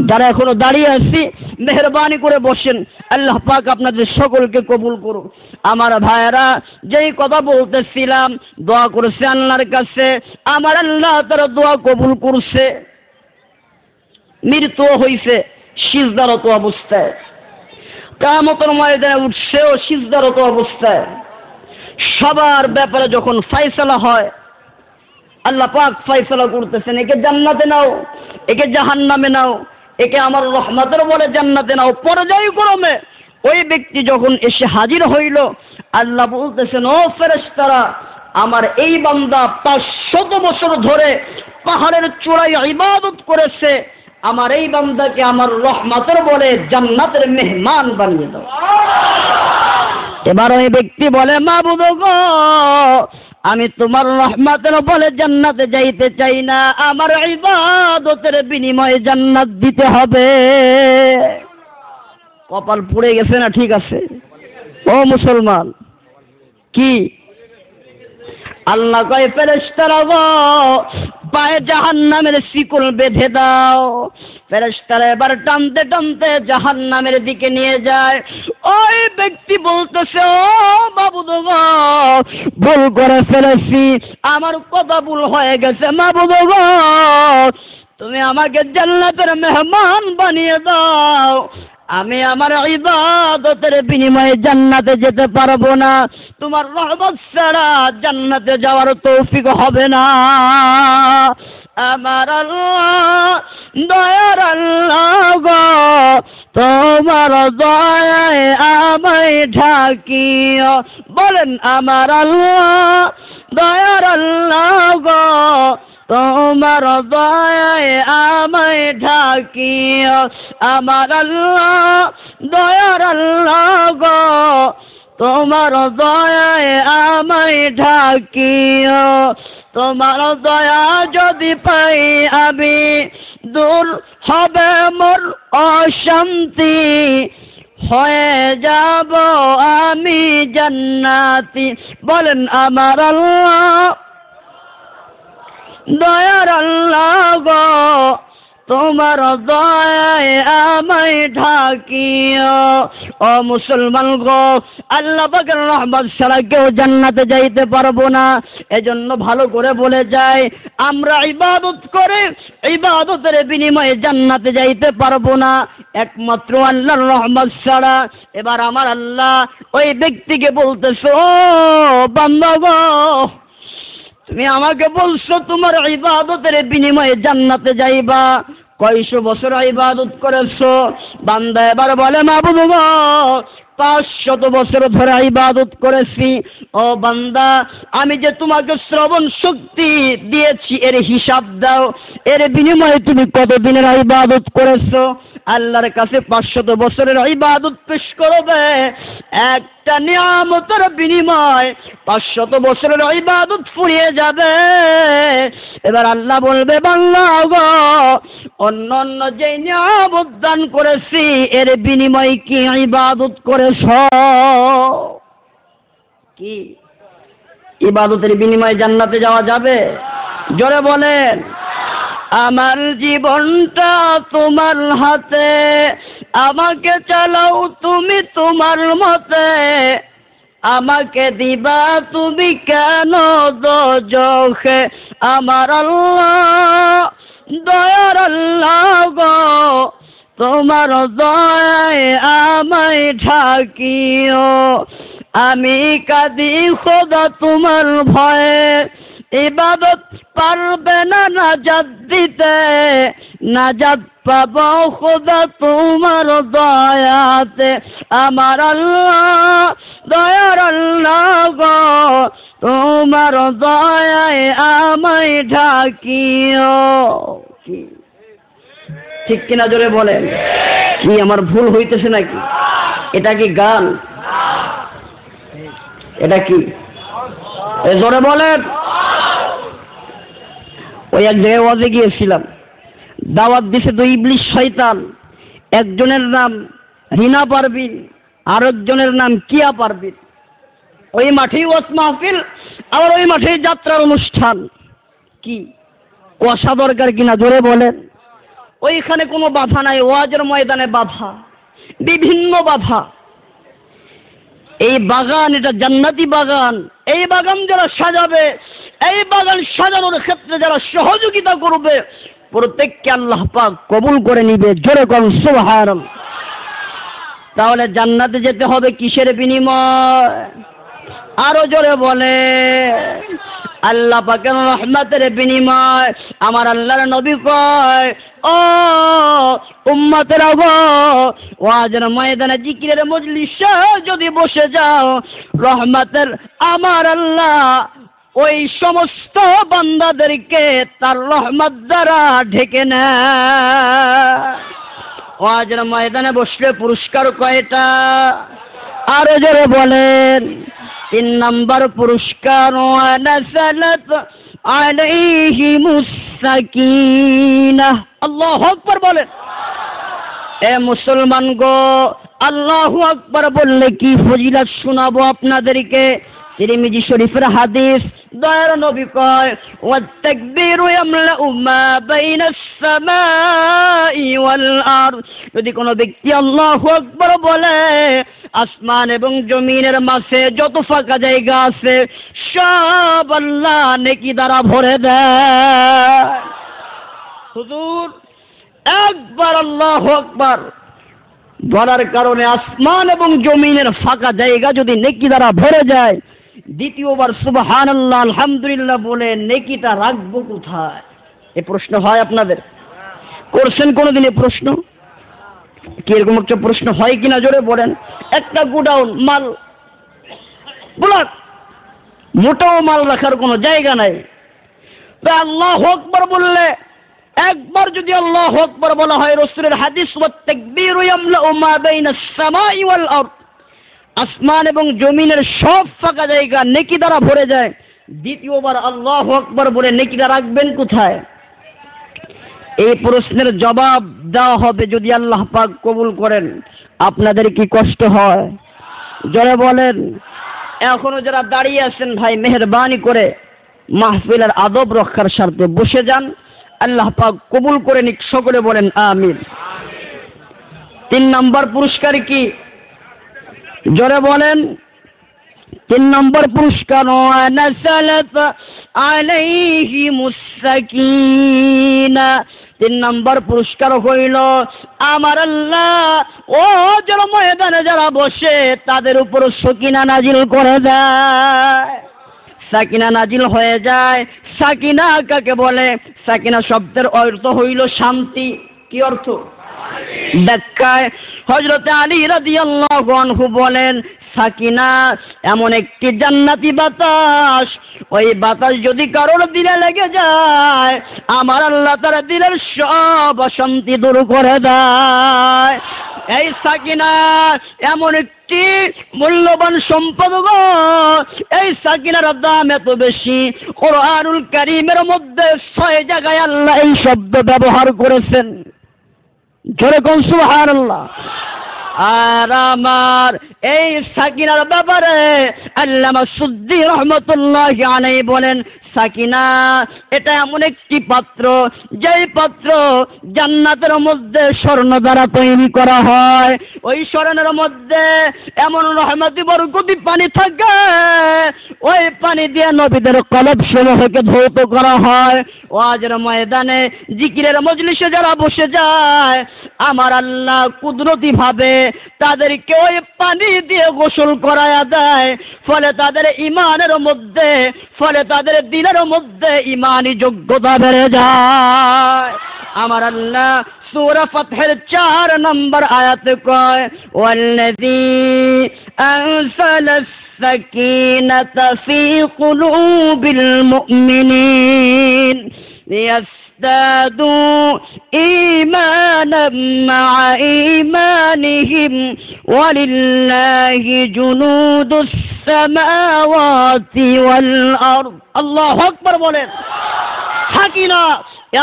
যারা এখনো দাঁড়িয়ে আছি মেহেরবানি করে বসেন, আল্লাহ পাক আপনাদের সকলকে কবুল করুন। আমার ভাইয়েরা, যেই কথা বলতেছিলাম, দোয়া করছে আল্লাহর কাছে, আমার আল্লাহ তার দোয়া কবুল করছে। মৃত্যু হইছে সিজদারত অবস্থায়, কিয়ামতের ময়দানে উঠছেও সিজদারত অবস্থায়। সবার ব্যাপারে যখন ফয়সালা হয়, আল্লাহ পাক ফয়সালা করতেছেন, একে জান্নাতে নাও, একে জাহান্নামে নাও, একে আমার রহমতের বলে জান্নাতে নাও। পর্যায়ক্রমে ওই ব্যক্তি যখন এসে হাজির হইল, আল্লাহ বলতেছেন, ও ফেরেশতারা, আমার এই বান্দা ৫০০ বছর ধরে পাহাড়ের চূড়ায় ইবাদত করেছে, আমার এই বান্দাকে আমার রহমতের বলে জান্নাতের মেহমান বানিয়ে দাও। এবার ওই ব্যক্তি বলে, মাবুদ গো, আমি তোমার রহমতের বলে জান্নাতে যাইতে চাই না, আমার ইবাদতের বিনিময়ে জান্নাত দিতে হবে। কপাল পুড়ে গেছে না? ঠিক আছে ও মুসলমান, কি আল্লাহ কয়, ফেরেশতারা গো, পায়ে জাহান্নামের শিকল বেঁধে দাও। ফেরেশতারা এবার টানতে টানতে জাহান্নামের দিকে নিয়ে যায়। ওই ব্যক্তি বলতেছে, ও মাবুদ গো, ভুল করে ফেলেছি, আমার কথা ভুল হয়ে গেছে, মাবুদ গো, তুমি আমাকে জান্নাতের মেহমান বানিয়ে দাও। আমি আমার ইবাদতের বিনিময়ে জান্নাতে যেতে পারবো না, তোমার রহমত ছাড়া জান্নাতে যাওয়ার তৌফিক হবে না। আমার আল্লাহ, দয়ার আল্লাহ গো, তোমার দয়ায় আমায় ঢাকিও। বলেন, আমার আল্লাহ, দয়ার আল্লাহ গো, তোমার দয়ায় আমায় ঢাকিও। আমার আল্লাহ, দয়ার আল্লাহ গো, তোমার দয়ায় আমায় ঢাকিও। তোমার দয়া যদি পাই আমি, দূর হবে মোর অশান্তি, হয়ে যাব আমি জান্নাতি। বলেন, আমার আল্লাহ, দয়ার আল্লাহ গো, তোমার দয়ায় আমায় ঢাকিও। ও মুসলমান গো, আল্লাহ পাকের রহমত ছাড়া কেউ জান্নাতে যাইতে পারবো না। এজন্য ভালো করে বলে যায়, আমরা ইবাদত করে ইবাদতের বিনিময়ে জান্নাতে যাইতে পারবো না একমাত্র আল্লাহর রহমত ছাড়া। এবার আমার আল্লাহ ওই ব্যক্তিকে বলতেছে, ও বান্দা গো, তুমি আমাকে বলছো তোমার ইবাদতের বিনিময়ে জান্নাতে যাইবা, কয়শো বছর ইবাদত করেছো? বান্দা এবার বলে, মাবুদ গো, 500 বছর ধরে ইবাদত করেছি। ও বান্দা, আমি যে তোমাকে শ্রবণ শক্তি দিয়েছি এর হিসাব দাও, এর বিনিময়ে তুমি কত দিনের ইবাদত করেছো? আল্লাহর কাছে 500 বছরের ইবাদত পেশ করবে। একটা নিয়ামতের বিনিময় 500 বছরের ইবাদত ফুরিয়ে যাবে। এবার আল্লাহ বলবে, বান্দা গো, অন্য অন্য যে নিয়ামত দান করেছি এর বিনিময়ে কি ইবাদত করেছ? কি ইবাদতের বিনিময়ে জান্নাতে যাওয়া যাবে? জোরে বলেন। আমার জীবনটা তোমার হাতে, আমাকে চালাও তুমি তোমার মতে, আমাকে দিবা তুমি কেন দোজখে? আমার আল্লাহ দয়ার আল্লাহ গো, তোমার দয়ায় আমায় ঢাকিও। আমি কাঁদি খোদা তোমার ভয়ে, ইবাদত পারবে না নাজাত দিতে, নাজাত পাবো খোদা তোমার দয়াতে। আমার আল্লাহ দয়ার আল্লাহ গো, তোমার দয়ায় আমায় ঢাকিও। ঠিক কিনা জোরে বলেন। কি আমার ভুল হইতেছে নাকি? এটা কি গান? এটা কি? জোরে বলেন। ওই এক জায়গায় ওয়াজে গিয়েছিলাম, দাওয়াত দিছে 2 ইবলিশ শয়তান। একজনের নাম রিনা পারভিন, আরেকজনের নাম কিয়া পারভিন। ওই মাঠেই ওয়াজ মাহফিল, আবার ওই মাঠেই যাত্রার অনুষ্ঠান। কি কষা দরকার কিনা জোরে বলেন। ওইখানে কোনো বাধা নাই, ওয়াজের ময়দানে বাধা, বিভিন্ন বাধা। এই বাগান এটা জান্নাতি বাগান। এই বাগান যারা সাজাবে, এই বাগান সাজানোর ক্ষেত্রে যারা সহযোগিতা করবে, প্রত্যেককে আল্লাহ পাক কবুল করে নিবে। জোরে কোন সুবহানাল্লাহ। তাহলে জান্নাতে যেতে হবে কিসের বিনিময়? আরো জোরে বলে, আল্লাহ পাকের রহমতের বিনিময়। আমার আল্লাহর নবী কয়, ও উম্মতেরা গো, ওয়াজের ময়দানে জিকিরের মজলিসে যদি বসে যাও, রহমতের আমার আল্লাহ ওই সমস্ত বান্দাদেরকে তার রহমত দ্বারা ঢেকে নেয়। ওয়াজের ময়দানে বসলে পুরস্কার কয়টা? আরো জোরে বলেন। 3 নম্বর পুরস্কার, ওয়ানাসালাত আলাইহিমুস সাকিনাহ। আল্লাহু আকবার বলেন। এ মুসলমান গো, আল্লাহু আকবার বললে কি ফজিলত শোনাবো আপনাদেরকে। তিরমিজি শরীফের হাদিস, দয়ার নবী কয়, ওয়াত-তাকবীরু ইয়ামলাউ মা বাইনাস সামাই ওয়াল আরদ। যদি কোনো ব্যক্তি আল্লাহু আকবার বলে, আসমান এবং জমিনের মাঝে যত ফাঁকা জায়গা আছে সব আল্লাহ নেকি দ্বারা ভরে দেয়। হুজুর, একবার আল্লাহু আকবার বলার কারণে আসমান এবং জমিনের ফাঁকা জায়গা যদি নেকি দ্বারা ভরে যায়, দ্বিতীয়বার সুবহানাল্লাহ আলহামদুলিল্লাহ বলে নেকিটা রাখবো কোথায়? এই প্রশ্ন হয় আপনাদের? করছেন কোনোদিন এই প্রশ্ন? কি এরকম একটা প্রশ্ন হয় কিনা জোরে বলেন। একটা গোডাউন মাল ব্লক, মোটাও মাল রাখার কোনো জায়গা নাই। তা আল্লাহু আকবার বললে, একবার যদি আল্লাহু আকবার বলা হয়, রাসূলের হাদিস, ওয়াত-তাকবীরু ইয়ামলাউ মা বাইনাস সামাই ওয়াল আরদ, আসমান এবং জমিনের সব ফাঁকা জায়গা নেকি দ্বারা ভরে যায়। দ্বিতীয়বার আল্লাহু আকবার বলে নেকিটা রাখবেন কোথায়? এই প্রশ্নের জবাব দেওয়া হবে যদি আল্লাহ পাক কবুল করেন। আপনাদের কি কষ্ট হয়? জোরে বলেন। এখনো যারা দাঁড়িয়ে আছেন ভাই, মেহেরবানি করে মাহফিলের আদব রক্ষার স্বার্থে বসে যান। আল্লাহ পাক কবুল করে নিক, সকলে বলেন আমিন। 3 নম্বর পুরস্কার কি? জোরে বলেন। 3 নম্বর পুরস্কার নাসালাত আলাইহিমুস সাকিনা। 3 নম্বর পুরস্কার হইল আমার আল্লাহ ওহদের ময়দানে যারা বসে তাদের উপর সাকিনা নাজিল করে দেয়। সাকিনা নাজিল হয়ে যায়। সাকিনা কাকে বলে? সাকিনা শব্দের অর্থ হইল শান্তি। কি অর্থ? ব্যাখ্যায় হযরত আলী রাদিয়াল্লাহু আনহু বলেন, সাকিনা এমন একটি জান্নাতি বাতাস, ওই বাতাস যদি কারোর দিলে লেগে যায় আমার আল্লাহ তার দিলের সব অশান্তি দূর করে দেয়। এই সাকিনা এমন একটি মূল্যবান সম্পদ গো। এই সাকিনার দাম এত বেশি, কোরআনুল কারীমের মধ্যে 6 জায়গায় আল্লাহ এই শব্দ ব্যবহার করেছেন। জোরে কোন সুবহানাল্লাহ। আর আমার এই সাকিনার ব্যাপারে আল্লামা সুদ্দী রাহমাতুল্লাহি আলাইহি বলেন, সাকিনা এটা এমন একটি পাত্র, যেই পাত্র জান্নাতের মধ্যে স্বর্ণ দ্বারা তৈরি করা হয়। ওই স্বর্ণের মধ্যে এমন রহমতি বরকতি পানি থাকে, ওই পানি দিয়ে নবীদের কলব সমূহকে ধৌত করা হয়। ওয়াজের ময়দানে জিকিরের মজলিসে যারা বসে যায় আমার আল্লাহ কুদরতি ভাবে তাদেরকে ওই পানি দিয়ে গোসল করায়া দেয়। ফলে তাদের ইমানের মধ্যে, ফলে তাদের দিলের মধ্যে ইমানি যোগ্যতা বেড়ে যায়। আমার আল্লাহ সূরা ফাতহের 4 নম্বর আয়াতে কয়, ওয়াল্লাযী আনসালাস সাকিনাতা ফী কুলুবিল মুমিনিন লিয়াজদাদু ঈমানাম মা'a ঈমানিহিম ওয়ালিল্লাহি জুনুদুস সামাওয়াতি ওয়াল আরদ। আল্লাহু আকবার বলেন। সাকিনা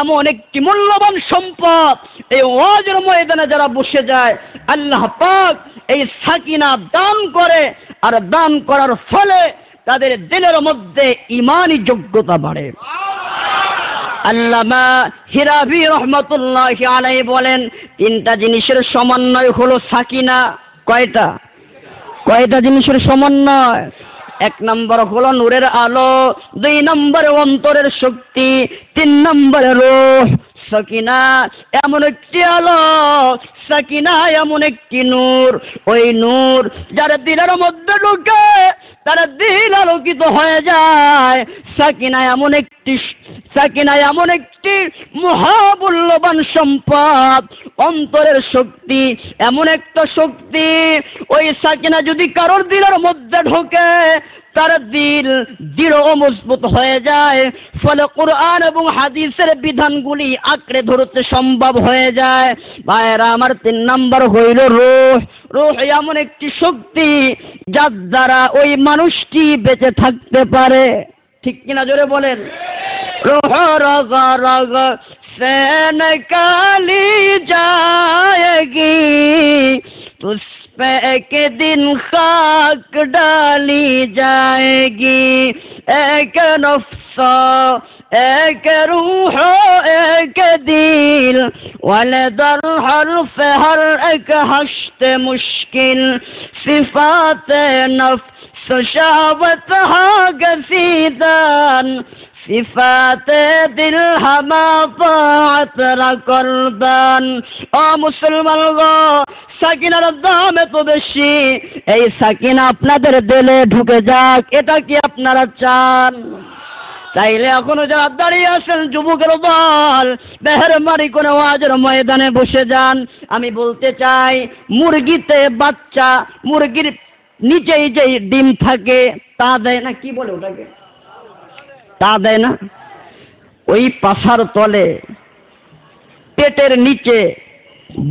এমন একটি মূল্যবান সম্পদ, এই ওয়াজের ময়দানে যারা বসে যায় আল্লাহ পাক এই সাকিনা দান করে, আর দান করার ফলে তাদের দিলের মধ্যে ঈমানি যোগ্যতা বাড়ে। আল্লামা হিরাবি রহমাতুল্লাহি আলাইহি বলেন, 3টা জিনিসের সমন্বয় হলো সাকিনা। কয়টা জিনিসের সমন্বয়? 1 নম্বর হলো নূরের আলো, 2 নম্বরে অন্তরের শক্তি, 3 নম্বরে রূহ। সাকিনা এমন একটি আলো, সাকিনা এমন একটি নূর, ওই নূর যারা দিলের মধ্যে ঢুকে তারা দিল আলোকিত হয়ে যায়। সাকিনা এমন একটি মহামূল্যবান সম্পদ, অন্তরের শক্তি এমন একটা শক্তি, ওই সাকিনা যদি কারোর দিলের মধ্যে ঢোকে তার দিল দৃঢ় ও মজবুত হয়ে যায়। ফলে কোরআন এবং হাদিসের বিধানগুলি আঁকড়ে ধরতে সম্ভব হয়ে যায়। ভাইরা আমার 3 নম্বর হইল রূহ। রূহ এমন একটি শক্তি যার দ্বারা ওই মানুষটি বেঁচে থাকতে পারে। ঠিক কিনা জোরে বলেন। রূহ রগ রগ से निकाली जाएगी, तुझ पे एक दिन खाक डाली जाएगी। एक नफ्स एक रूह एक दिल वलदर हर्फ हर एक हश्त मुश्किल सिफात नफ्स शहावत हा गसीदान সিফাতে দিল হামাফাত রাকরদান। ও মুসলমান গো, সাকিনার দাম এত বেশি, এই সাকিনা আপনাদের দিলে ঢুকে যাক, এটা কি আপনারা চান? চাইলে এখনো যারা দাঁড়িয়ে আছেন যুবকের দল, মেহেরবানি করে ওয়াজের ময়দানে বসে যান। আমি বলতে চাই, মুরগিতে বাচ্চা, মুরগির নিচেই যে ডিম থাকে তা দেয় না, কি বলে ওটাকে, তা দেয় না, ওই পাছার তলে পেটের নিচে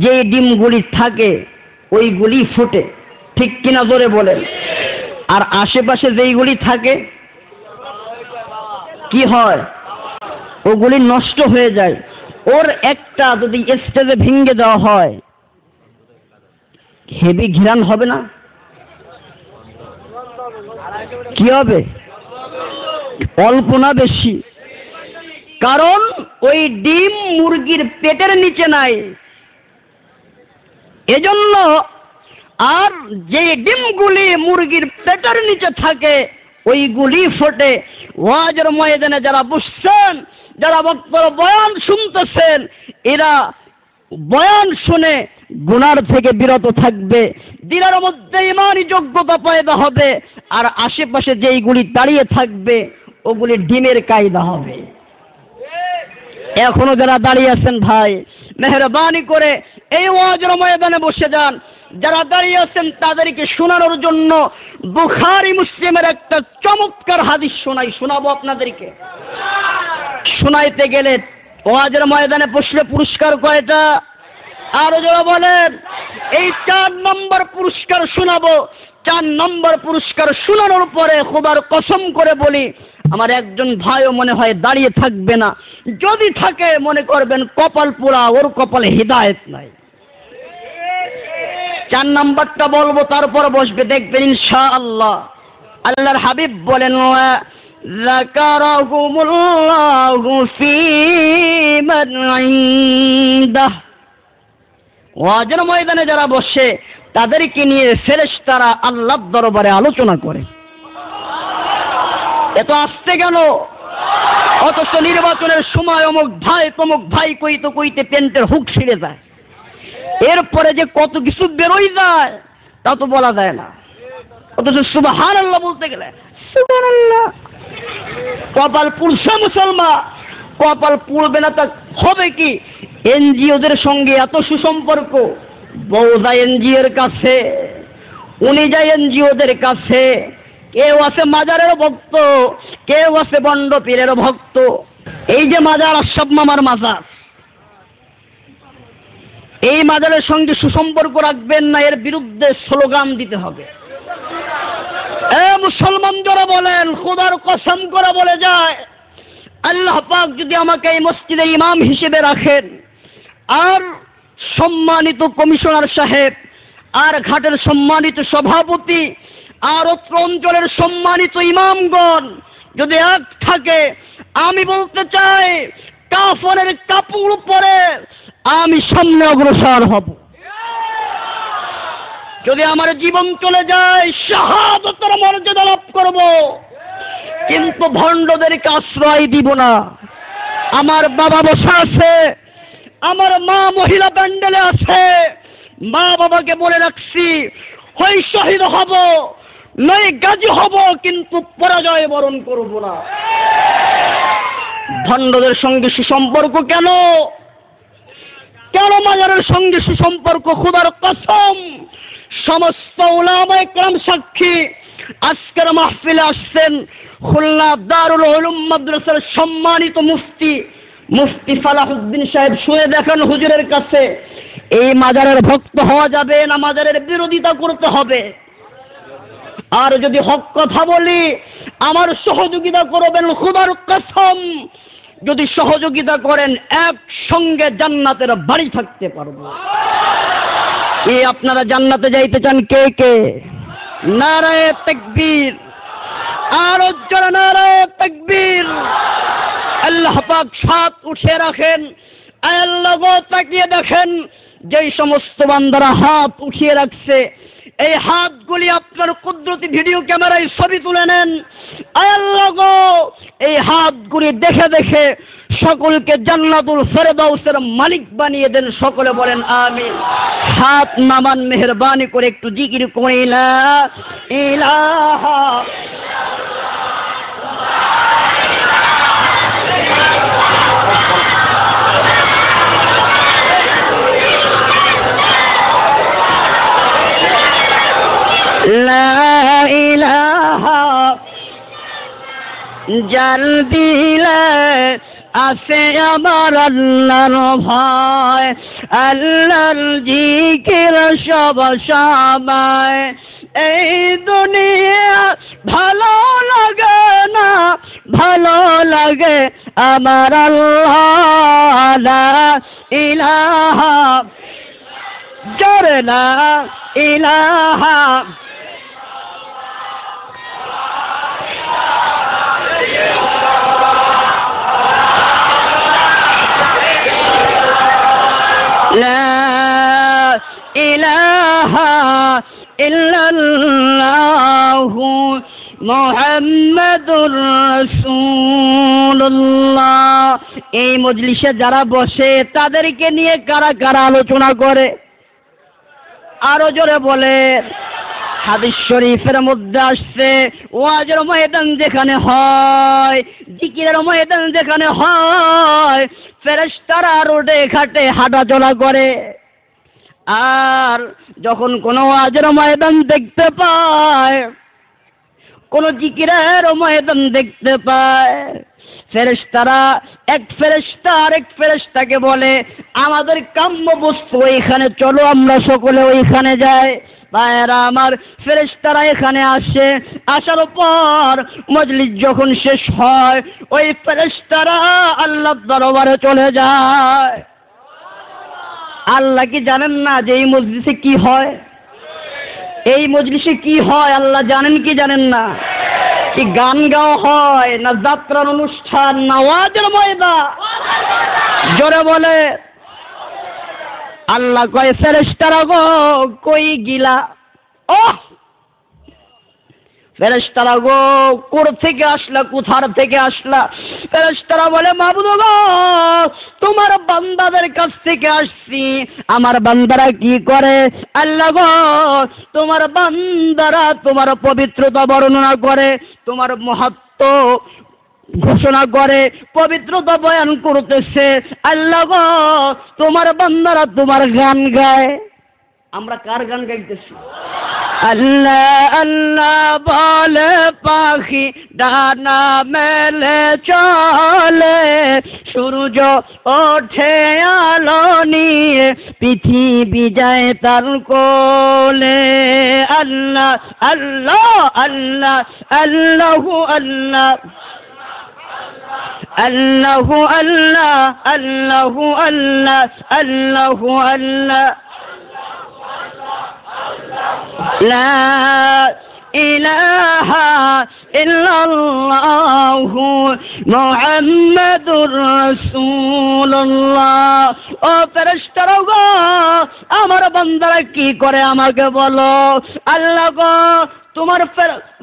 যে ডিমগুলি থাকে ওইগুলি ফোটে। ঠিক কিনা জোরে বলেন। আর আশেপাশে যেইগুলি থাকে কি হয়, ওগুলি নষ্ট হয়ে যায়। ওর একটা যদি স্টেজে ভেঙে দেওয়া হয়, হেভি ঘিরান হবে না? কি হবে? অল্প না বেশি? কারণ ওই ডিম মুরগির পেটের নিচে নাই, এজন্য। আর যে ডিমগুলি মুরগির পেটের নিচে থাকে ওইগুলি ফোটে। ওয়াজের ময়দানে যারা বসছেন, যারা বক্তার বয়ান শুনতেছেন, এরা বয়ান শুনে গুনার থেকে বিরত থাকবে, দিনের মধ্যে ইমানি যোগ্যতা পয়দা হবে। আর আশেপাশে যেইগুলি দাঁড়িয়ে থাকবে ওগুলি ডিমের কায়দা হবে। এখনো যারা দাঁড়িয়ে আছেন ভাই, মেহরবানি করে এই ওয়াজের ময়দানে বসে যান। যারা দাঁড়িয়ে আছেন তাদেরকে শোনানোর জন্য বুখারী মুসলিমের একটা চমৎকার হাদিস শোনাবো আপনাদেরকে। শোনাইতে গেলে ওয়াজের ময়দানে বসলে পুরস্কার কয়টা? আরো যারা বলেন, এই 4 নম্বর পুরস্কার শোনাবো। 4 নম্বর পুরস্কার শোনানোর পরে খোদার কসম করে বলি, আমার একজন ভাইও মনে হয় দাঁড়িয়ে থাকবে না। যদি থাকে মনে করবেন কপাল পোড়া, ওর কপালে হিদায়েত নাই। 4 নম্বরটা বলবো, তারপর বসবে, দেখবেন ইনশাআল্লাহ। আল্লাহর হাবিব বলেন, যাকারাহুমুল্লাহু ফী মান ইনদাহ। ওয়াজের ময়দানে যারা বসে তাদেরকে নিয়ে ফেরেশতারা আল্লাহর দরবারে আলোচনা করে। এত আসতে গেল, অথচ নির্বাচনের সময় অমুক ভাই তমুক ভাই কইতে প্যান্টের হুক ছিঁড়ে যায়। এরপরে যে কত কিছু বেরোই যায় তা তো বলা যায় না। অথচ সুবহানাল্লাহ বলতে গেলে সুবহানাল্লাহ। কপাল পুড়ছে মুসলমান, কপাল পুড়বে না তা হবে কি? এনজিওদের সঙ্গে এত সুসম্পর্ক, বউ যায় এনজিওর কাছে, উনি যায় এনজিওদের কাছে। কেউ আছে মাজারের ভক্ত, কেউ আছে বন্ড পীরের ভক্ত। এই যে মাজার, আশরাফ মামার মাজার, এই মাজারের সঙ্গে সুসম্পর্ক রাখবেন না, এর বিরুদ্ধে স্লোগান দিতে হবে। মুসলমান যারা বলেন, খোদার কসম করে বলে যায়, আল্লাহ পাক যদি আমাকে এই মসজিদের ইমাম হিসেবে রাখেন, আর সম্মানিত কমিশনার সাহেব, আর ঘাটের সম্মানিত সভাপতি, আর অত্র অঞ্চলের সম্মানিত ইমামগণ যদি এক থাকে, আমি বলতে চাই কাফনের কাপড় পরে আমি সামনে অগ্রসর হব। যদি আমার জীবন চলে যায়, শাহাদাতের মর্যাদা লাভ করব, কিন্তু ভণ্ডদেরকে আশ্রয় দিব না। আমার বাবা বসে আছে, আমার মা মহিলা প্যান্ডেলে আছে। মা বাবাকে বলে রাখছি, হয় শহীদ হব নয় গাজী হব, কিন্তু পরাজয় বরণ করব না। ভণ্ডদের সঙ্গে সুসম্পর্ক কেন? কেন মাজারের সঙ্গে সুসম্পর্ক? খোদার কসম, সমস্ত উলামায়ে কেরাম সাক্ষী। আজকের মাহফিলে আসছেন খুলনা দারুল উলুম মাদ্রাসার সম্মানিত মুফতি সালাহুদ্দিন সাহেব। শুয়ে দেখেন হুজুরের কাছে, এই মাজারের ভক্ত হওয়া যাবে না মাজারের বিরোধিতা করতে হবে? আর যদি হক কথা বলি, আমার সহযোগিতা করবেন, খোদার কসম যদি সহযোগিতা করেন একসঙ্গে জান্নাতের বাড়ি থাকতে পারবো। এই আপনারা জান্নাতে যাইতে চান কে কে? নারায়ে তাকবীর, আর জোরে নারায়ে তাকবীর। আল্লাহ পাক সাত উঠে রাখেন। আল্লাহ গো তাকিয়ে দেখেন, যেই সমস্ত বান্দারা হাত উঠিয়ে রাখছে, এই হাতগুলি আপনার কুদরতি ভিডিও ক্যামেরায় ছবি তুলে নেন। আল্লাহ গো, এই হাতগুলি দেখে দেখে সকলকে জান্নাতুল ফেরদাউসের মালিক বানিয়ে দেন। সকলে বলেন আমিন। হাত নামান, মেহেরবানি করে একটু জিকির করে লা ইলাহা লা ইলাহা। যার দিলে আছে আমার আল্লাহর ভয়, আল্লাহর জিকির সব সময়। এই দুনিয়া ভালো লাগে না, ভালো লাগে আমার আল্লাহ। লা ইলাহা, জোরে লা ইলাহা। ইলাহা ইল্লাল্লাহু মুহাম্মাদুর রাসূলুল্লাহ। এই মজলিসে যারা বসে তাদেরকে নিয়ে কারা কারা আলোচনা করে? আরো জোরে বলে। হাদিস শরীফের মধ্যে আসছে, ওয়াজের ময়দান যেখানে হয়, জিকিরের ময়দান যেখানে হয়, ফেরেশতারা রোডে ঘাটে হাঁটাচলা করে। আর যখন কোনো ওয়াজের ময়দান দেখতে পায়, কোনো জিকিরের ময়দান দেখতে পায়, ফেরেশতারা এক ফেরেশতা আরেক ফেরেশতাকে বলে, আমাদের কাম্য বস্তু ওইখানে, চলো আমরা সকলে ওইখানে যাই। ভাইয়েরা আমার, ফেরেশতারা এখানে আসে, আসার পর মজলিস যখন শেষ হয়, ওই ফেরেশতারা আল্লাহর দরবারে চলে যায়। আল্লাহ কি জানেন না যে এই মজলিসে কি হয়? এই মজলিসে কি হয় আল্লাহ জানেন কি জানেন না? কি গান গাওয়া হয়, না যাত্রার অনুষ্ঠান, না ওয়াজের ময়দান? জোরে বলে। আল্লাহ কয়, ফেরেশতারা গো কই গিলা? ও ফেরেশতারা গো কোর থেকে আসলা, কোথার থেকে আসলা? ফেরেশতারা বলে, মাবুদ গো তোমার বান্দাদের কাছ থেকে আসছি। আমার বান্দারা কি করে? আল্লাহ গো তোমার বান্দারা তোমার পবিত্রতা বর্ণনা করে, তোমার মহত্ব ঘোষণা করে, পবিত্রতা বয়ান করতেছে। আল্লাহ গো তোমার বান্দারা তোমার গান গায়। আমরা কার গান গাইতেছি? আল্লাহ আল্লাহ বলে পাখি ডানা মেলে চলে, সূর্য ওঠে আলো নিয়ে, পৃথিবী যায় তার কোলে। আল্লাহ আল্লাহ আল্লাহ আল্লাহু আল্লাহ আল্লাহু আল্লাহ আল্লাহু আল্লাহ আল্লাহু আল্লাহ লা ইলাহা ইল্লাল্লাহু মুহাম্মাদুর রাসূলুল্লাহ। ও ফেরেশতারা গো আমার বান্দারা কি করে আমাকে বলো। আল্লাহ গো তোমার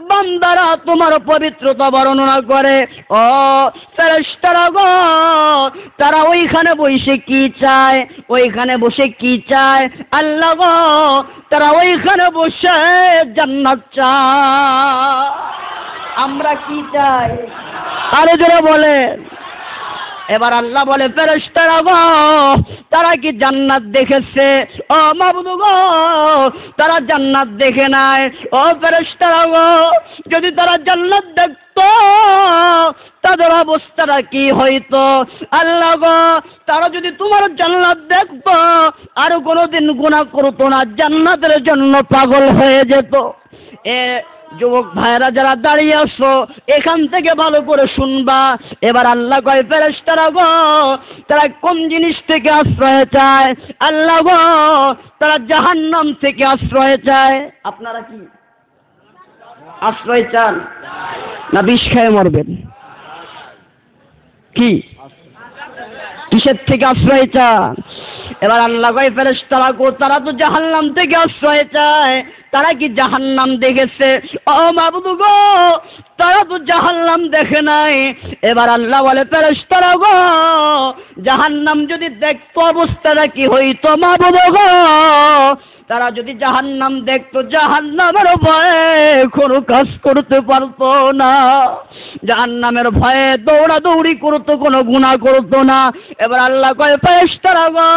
বান্দারা তোমার পবিত্রতা বর্ণনা করে। ও ফেরেশতারা গো তারা ওইখানে বসে কি চায়? ওইখানে বসে কি চায়? আল্লাহ গো তারা ওইখানে বসে জান্নাত চায়। আমরা কি চাই? আরে জোরে বলে। এবার আল্লাহ বলে, ফেরেশতারা গো তারা কি জান্নাত দেখেছে? ও মাবুদ গো তারা জান্নাত দেখে নাই। ও ফেরেশতারা গো যদি তারা জান্নাত দেখতো তাদের অবস্থাটা কি হইতো? আল্লাহ গো তারা যদি তোমার জান্নাত দেখতো আর কোনোদিন গুনাহ করতো না, জান্নাতের জন্য পাগল হয়ে যেত। এ যুবক ভাইরা যারা দাঁড়িয়ে আছো এখান থেকে ভালো করে শুনবা। এবার আল্লাহ কয়, ফেরেশতারা গো তারা কোন জিনিস থেকে আশ্রয় চায়? আল্লাহ গো তারা জাহান্নাম থেকে আশ্রয় চায়। আপনারা কি আশ্রয় চান না বিষ খেয়ে মরবেন? কি কিসের থেকে আশ্রয় চান? এবার আল্লাহ কয়, ফেরেশতারা গো তারা তো জাহান্নাম থেকে আশ্রয় চায়। তারা কি জাহান্নাম দেখেছে? ও মাবুদ গো তারা তো জাহান্নাম দেখে নাই। এবার আল্লাহ বলে, ফেরেশতারা গো জাহান্নাম যদি দেখতো অবস্থাটা কি হইতো? মাবুদ গো তারা যদি জাহান্নাম দেখতো জাহান্নামের ভয়ে কোনো কাজ করতে পারতো না, জাহান্নামের ভয়ে দৌড়াদৌড়ি করতো, কোনো গুনাহ করতো না। এবার আল্লাহ কয়, ফেরেশতারা গো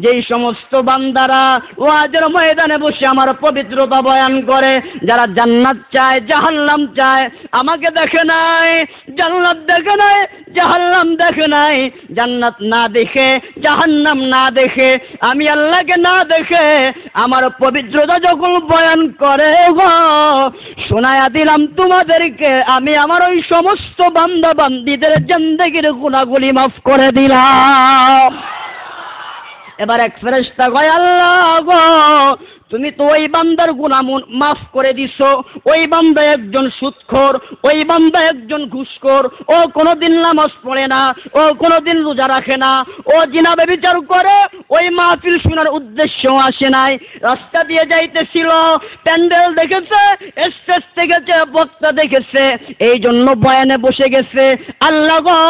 যেই সমস্ত বান্দারা ওয়াজের ময়দানে বসে আমার পবিত্রতা বয়ান করে, যারা জান্নাত চায় জাহান্নাম চায়, আমাকে দেখে নাই, জান্নাত দেখে নাই, জাহান্নাম দেখে নাই, জান্নাত না দেখে জাহান্নাম না দেখে, আমি আল্লাহকে না দেখে আমার পবিত্রতা যখন বয়ান করে গো শোনায়া দিলাম তোমাদেরকে, আমি আমার ওই সমস্ত বান্দা বান্দীদের জিন্দেগির গুনাহগুলি মাফ করে দিলাম। এবার এক ফেরেশতা কয়, আল্লাহ গো তুমি তো ওই বান্দার গুনাহ মাফ করে দিছো। ওই বান্দা একজন সুদখোর, ওই বান্দা একজন ঘুষখোর, ও কোনোদিন নামাজ পড়ে না, ও কোনোদিন রোজা রাখে না, ও জিনা ব্যভিচার করে, ওই মাহফিল শোনার উদ্দেশ্যও আসে নাই, রাস্তা দিয়ে যাইতেছিল, প্যান্ডেল দেখেছে, স্টেজ দেখেছে, বক্তা দেখেছে, এই জন্য বয়ানে বসে গেছে। আল্লাহ গো,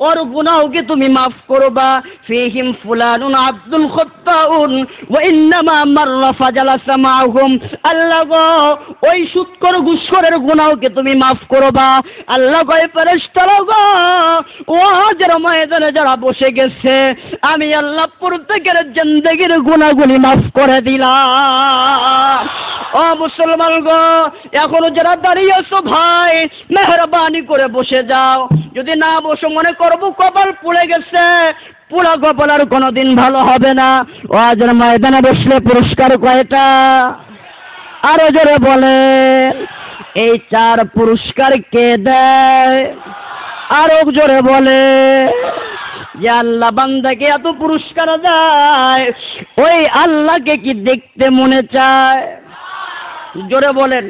ওর গুনাহ কি তুমি মাফ করবা? ফিহিম ফুলানুন আব্দুল খত্তাউন ওয়া ইন্নামা মাররা ফাজালাসা মাআহুম। আল্লাহ গো, ওই সুদখোর ঘুষখোরের গুনাহ কি তুমি মাফ করবা? আল্লাহ গো, ফেরেশতারা গো, ওয়াজের ময়দানে যারা বসে গেছে, আমি আল্লাহ প্রত্যেকের জিন্দেগির গুনাহগুলি মাফ করে দিলাম। ও মুসলমান গো, এখনো যারা দাঁড়িয়ে আছো ভাই, মেহরবানি করে বসে যাও। যদি না বসো মনে করবো কপাল পুড়ে গেছে, পুরা কপাল আর কোনোদিন ভালো হবে না। ওয়াজের ময়দানে বসলে পুরস্কার কয়টা? আরো জোরে বলে, এই 4 পুরস্কার কে দেয়? আরো জোরে বলে, যে আল্লাহ বান্দাকে এত পুরস্কার দেয়, ওই আল্লাহকে কি দেখতে মনে চায়? জোরে বলেন,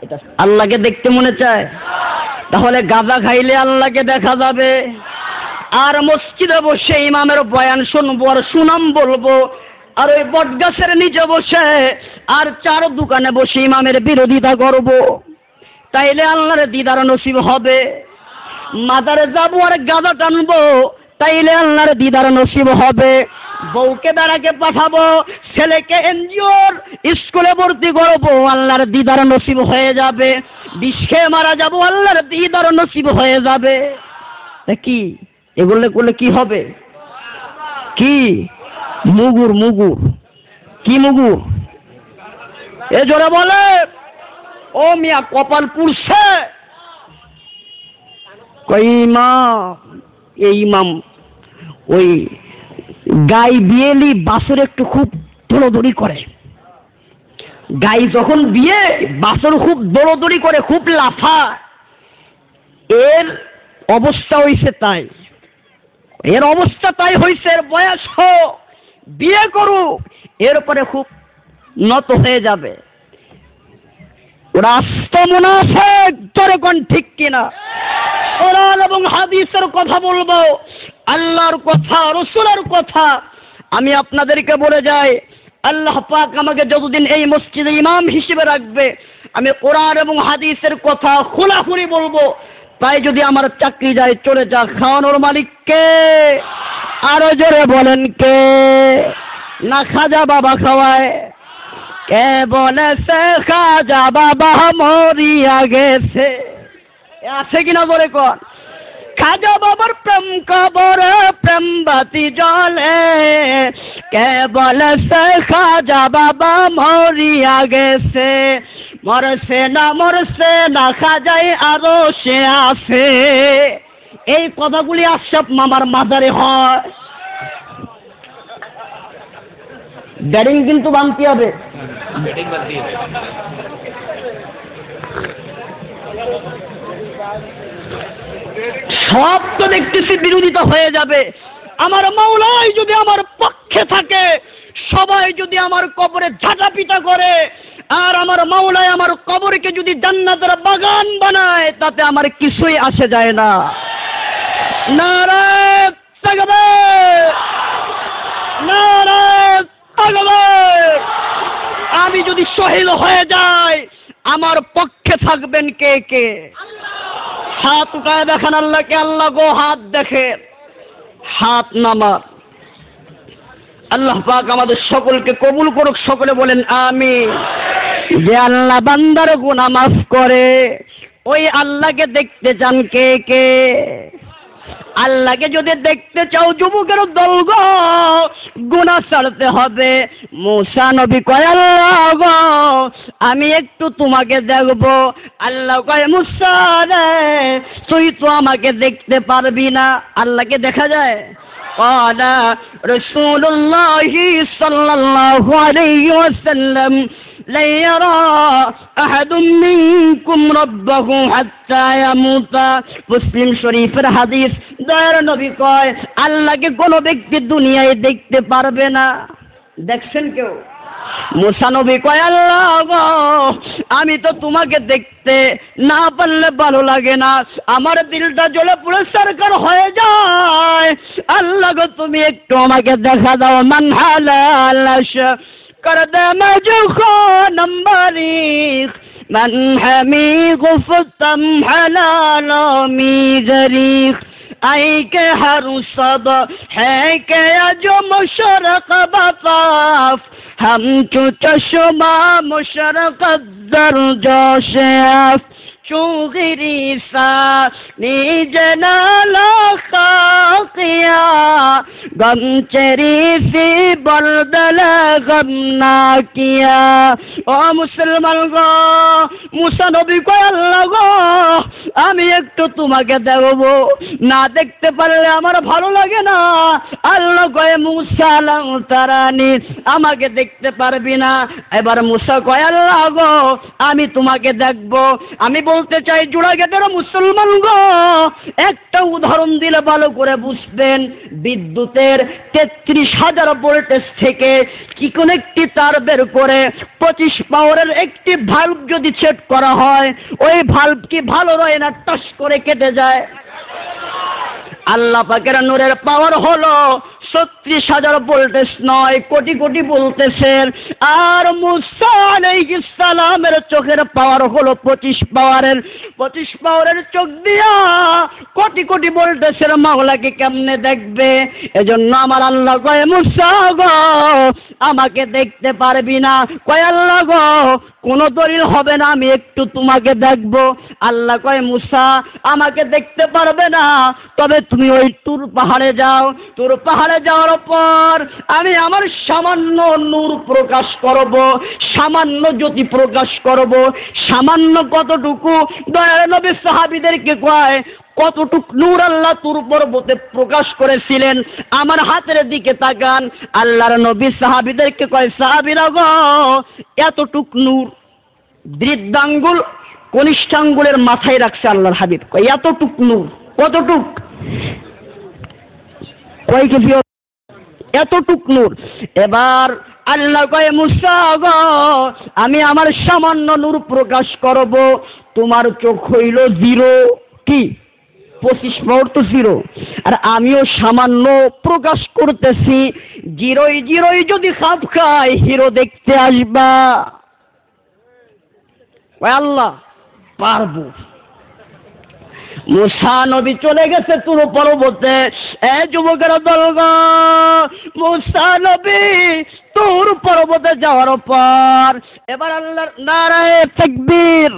এটা আল্লাহকে দেখতে মনে চায়? তাহলে গাঁজা খাইলে আল্লাহকে দেখা যাবে, আর মসজিদে বসে ইমামের বয়ান শুনবো আর সুনাম বলবো, আর ওই বটগাছের নিচে বসে আর 4 দোকানে বসে ইমামের বিরোধিতা করব, তাইলে আল্লাহর দিদার নসিব হবে। মাজারে যাবো আর গাঁজা টানবো, তাইলে আল্লাহর দিদার নসিব হবে। বউকে বেড়াকে পাঠাবো, ছেলেকে এনজিওর স্কুলে ভর্তি করবো, আল্লাহর দিদার নসিব হয়ে যাবে। বিষ খেয়ে মারা যাবো, আল্লাহর দিদার নসিব হয়ে যাবে। কি এগুলো করলে কি হবে? কি মুগুর? মুগুর কি মুগুর? এ জোরে বলে, ও মিয়া কপাল পুড়ছে। এই ইমাম ওই গাই বিয়েলি বাছর একটু খুব দৌড়দৌড়ি করে। গাই যখন বিয়ে, বাছর খুব দৌড়দৌড়ি করে, খুব লাফায়। এর অবস্থা হইছে তাই, এর অবস্থা তাই হইছে। এর বয়স হোক, বিয়ে করুক, এরপরে খুব নত হয়ে যাবে। রাস্তা মুনাফিক, জোরে কোন ঠিক কিনা? কোরআন এবং হাদিসের কথা বলবো, আল্লাহর কথা, রাসূলের কথা। আমি আপনাদেরকে বলে যাই, আল্লাহ পাক আমাকে যতদিন এই মসজিদে ইমাম হিসেবে রাখবে, আমি কোরআন এবং হাদিসের কথা খোলাখুলি বলবো। তাই যদি আমার চাকরি যায় চলে যা, খাওয়ানোর মালিক কে? আরো জোরে বলেন কে? না খাজা বাবা খাওয়ায়? কে বলেছে খাজা বাবা মরিয়া গেছে? আছে কিনা বলে কর? খাজা বাবার প্রেম কবরে প্রেম বাতি জ্বলে, কে বলেছে খাজা বাবা মরিয়া গেছে? মরছে না খাজাই আরো সে আছে। এই কথাগুলি আশরাফ মামার মাজারে হয়। ব্যাটিং কিন্তু বানতে হবে। সব তো দেখতেছি বিরোধিতা হয়ে যাবে। আমার মাওলাই যদি আমার পক্ষে থাকে, সবাই যদি আমার কবরে ঝাঁটাপিটা করে, আর আমার মাওলাই আমার কবরকে যদি জান্নাতের বাগান বানায়, তাতে আমার কিছুই আসে যায় না। নারে তাকবীর, নারে তাকবীর। আমি যদি শহীদ হয়ে যাই, আমার পক্ষে থাকবেন কে কে? হাত উঠায় দেখেন আল্লাহকে। আল্লাহ গো, হাত দেখে, হাত নামা। আল্লাহ পাক আমাদের সকলকে কবুল করুক। সকলে বলেন আমিন। যে আল্লাহ বান্দার গুনাহ মাফ করে, ওই আল্লাহকে দেখতে চান কে কে? আল্লাহকে যদি দেখতে চাও যুবকের দল গো, গুনাহ ছাড়তে হবে। মুসা নবী কয়, আল্লাহ গো, আমি একটু তোমাকে দেখব। আল্লাহ কয়, মুসা রে, তুই তো আমাকে দেখতে পারবি না। আল্লাহকে দেখা যায়? قال رسول الله صلى الله عليه وسلم لا يرى أحد منكم ربه حتى يموت। মুসলিম শরীফের হাদিস। দয়ার নবী কয়, আল্লাহকে কোনো ব্যক্তি দুনিয়ায় দেখতে পারবে না। দেখছেন কেউ? মুসা নবী কয় আল্লাহ গো, আমি তো তোমাকে দেখতে না পারলে ভালো লাগে না, আমার দিলটা জ্বলে পুরো সরকার হয়ে যায়। আল্লাহ গো তুমি একটু আমাকে দেখা দাও। মান হালালাশ করদে মজু নম্বরিক من حميق فتم حلال میگریخ ای که هر صد ہے که جو مشرق بطاف هم تو چشما مشرق در جاش اف چون غریسا نی جنالا خاقیا غم چریسی بردل غم ناکیا ও মুসলমান গো, মুসা নবী কয় আল্লাহ গো, আমি একটু তোমাকে দেখবো, না দেখতে পারলে আমার ভালো লাগে না। আল্লাহ কয় মুসা লাউ তারানি, আমাকে দেখতে পারবি না। এবার মুসা কয় আল্লাহ গো, আমি তোমাকে দেখবো। আমি বলতে চাই জোড়া গেটের মুসলমান গো, একটা উদাহরণ দিলে ভালো করে বুঝবেন। বিদ্যুতের 33,000 ভোল্টেজ থেকে কি কোন একটি তার বের করে 25 পাওয়ারের একটি ভাল্ব যদি সেট করা হয়, ওই ভাল্ব কি ভালো রয় না টস করে কেটে যায়? আল্লাহ পাকের নূরের পাওয়ার হলো 36,000 ভোল্টেজ নয়, কোটি কোটি বলতেছেন। আর মুসা আলাইহিস সালামের চোখের পাওয়ার হলো 25 পাওয়ারের চোখ দিয়া কোটি কোটি ভোল্টেজের মাওলাকে কেমনে দেখবে? এজন্য আমার আল্লাহ কয় মুসা গো, আমাকে দেখতে পারবি না। কয় আল্লাহ গো, কোনো দলিল হবে না, আমি একটু তোমাকে দেখবো। আল্লাহ কয় মুসা আমাকে দেখতে পারবে না, তবে তুমি ওই তুর পাহাড়ে যাও। তুর পাহাড়ে যাওয়ার পর আমি আমার সামান্য নূর প্রকাশ করব, সামান্য জ্যোতি প্রকাশ করব। সামান্য কতটুকু? দয়ার নবী সাহাবীদেরকে কয় কতটুক নূর আল্লাহ তুর পর্বতে প্রকাশ করেছিলেন, আমার হাতের দিকে তাকান। আল্লাহর নবী সাহাবীদেরকে কয় সাহাবীরা গো, এতটুক নূর বৃদ্ধাঙ্গুল কনিষ্ঠাঙ্গুলের মাথায় রাখছে আল্লাহর হাবিব। কয় এতটুক নূর। কতটুক? কয় কেজি? এতটুক নূর। এবার আল্লাহ কয় মুসা গো, আমি আমার সামান্য নূর প্রকাশ করব, তোমার চোখ হইল 0 কি 25 পাওয়ার তো 0, আর আমিও সামান্য প্রকাশ করতেছি। 0 যদি খাপ খায় হিরো দেখতে আসবা। আল্লাহ পারবো। মুসা নবী চলে গেছে তুর পর্বতে। এ যুবকের দল গো, মুসা নবী তুর পর্বতে যাওয়ার পর এবার আল্লাহর নারায়ে তাকবীর,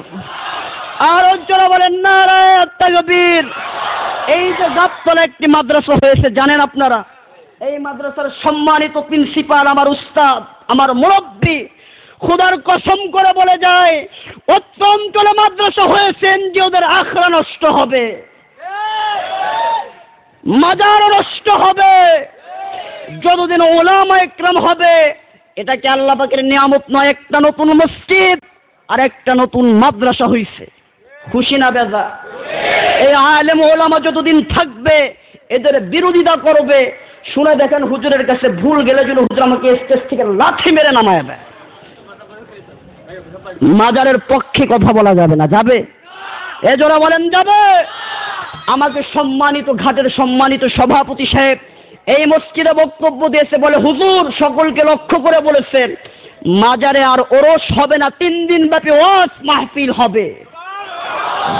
আর জোরে বলেন নারায়ে তাকবীর। এই যে গাবতলা একটি মাদ্রাসা হয়েছে জানেন আপনারা? এই মাদ্রাসার সম্মানিত প্রিন্সিপাল আমার উস্তাদ, আমার মুরব্বী, খোদার কসম করে বলে যায় অত্যন্তলে মাদ্রাসা হয়েছেন যে ওদের আখরা নষ্ট হবে, মাজার নষ্ট হবে, যতদিন ওলামা ইকরাম হবে। এটা কি আল্লাহ পাকের নিয়ামত নয়? একটা নতুন মসজিদ আর একটা নতুন মাদ্রাসা হইছে, খুশি না বেজা? এই আলেম ওলামা যতদিন থাকবে এদের বিরোধিতা করবে। শুনে দেখেন হুজুরের কাছে ভুল গেলে যেন হুজুর আমাকে স্টেজ থেকে লাথি মেরে নামায় দেয়। মাজারের পক্ষে কথা বলা যাবে না, যাবে? এ জোরা বলেন যাবে? আমাকে সম্মানিত ঘাটের সম্মানিত সভাপতি সাহেব এই মসজিদে বক্তব্য দিয়েছে, বলে হুজুর সকলকে লক্ষ্য করে বলেছেন মাজারে আর ওরস হবে না, 3 দিন ব্যাপী ওয়াজ মাহফিল হবে।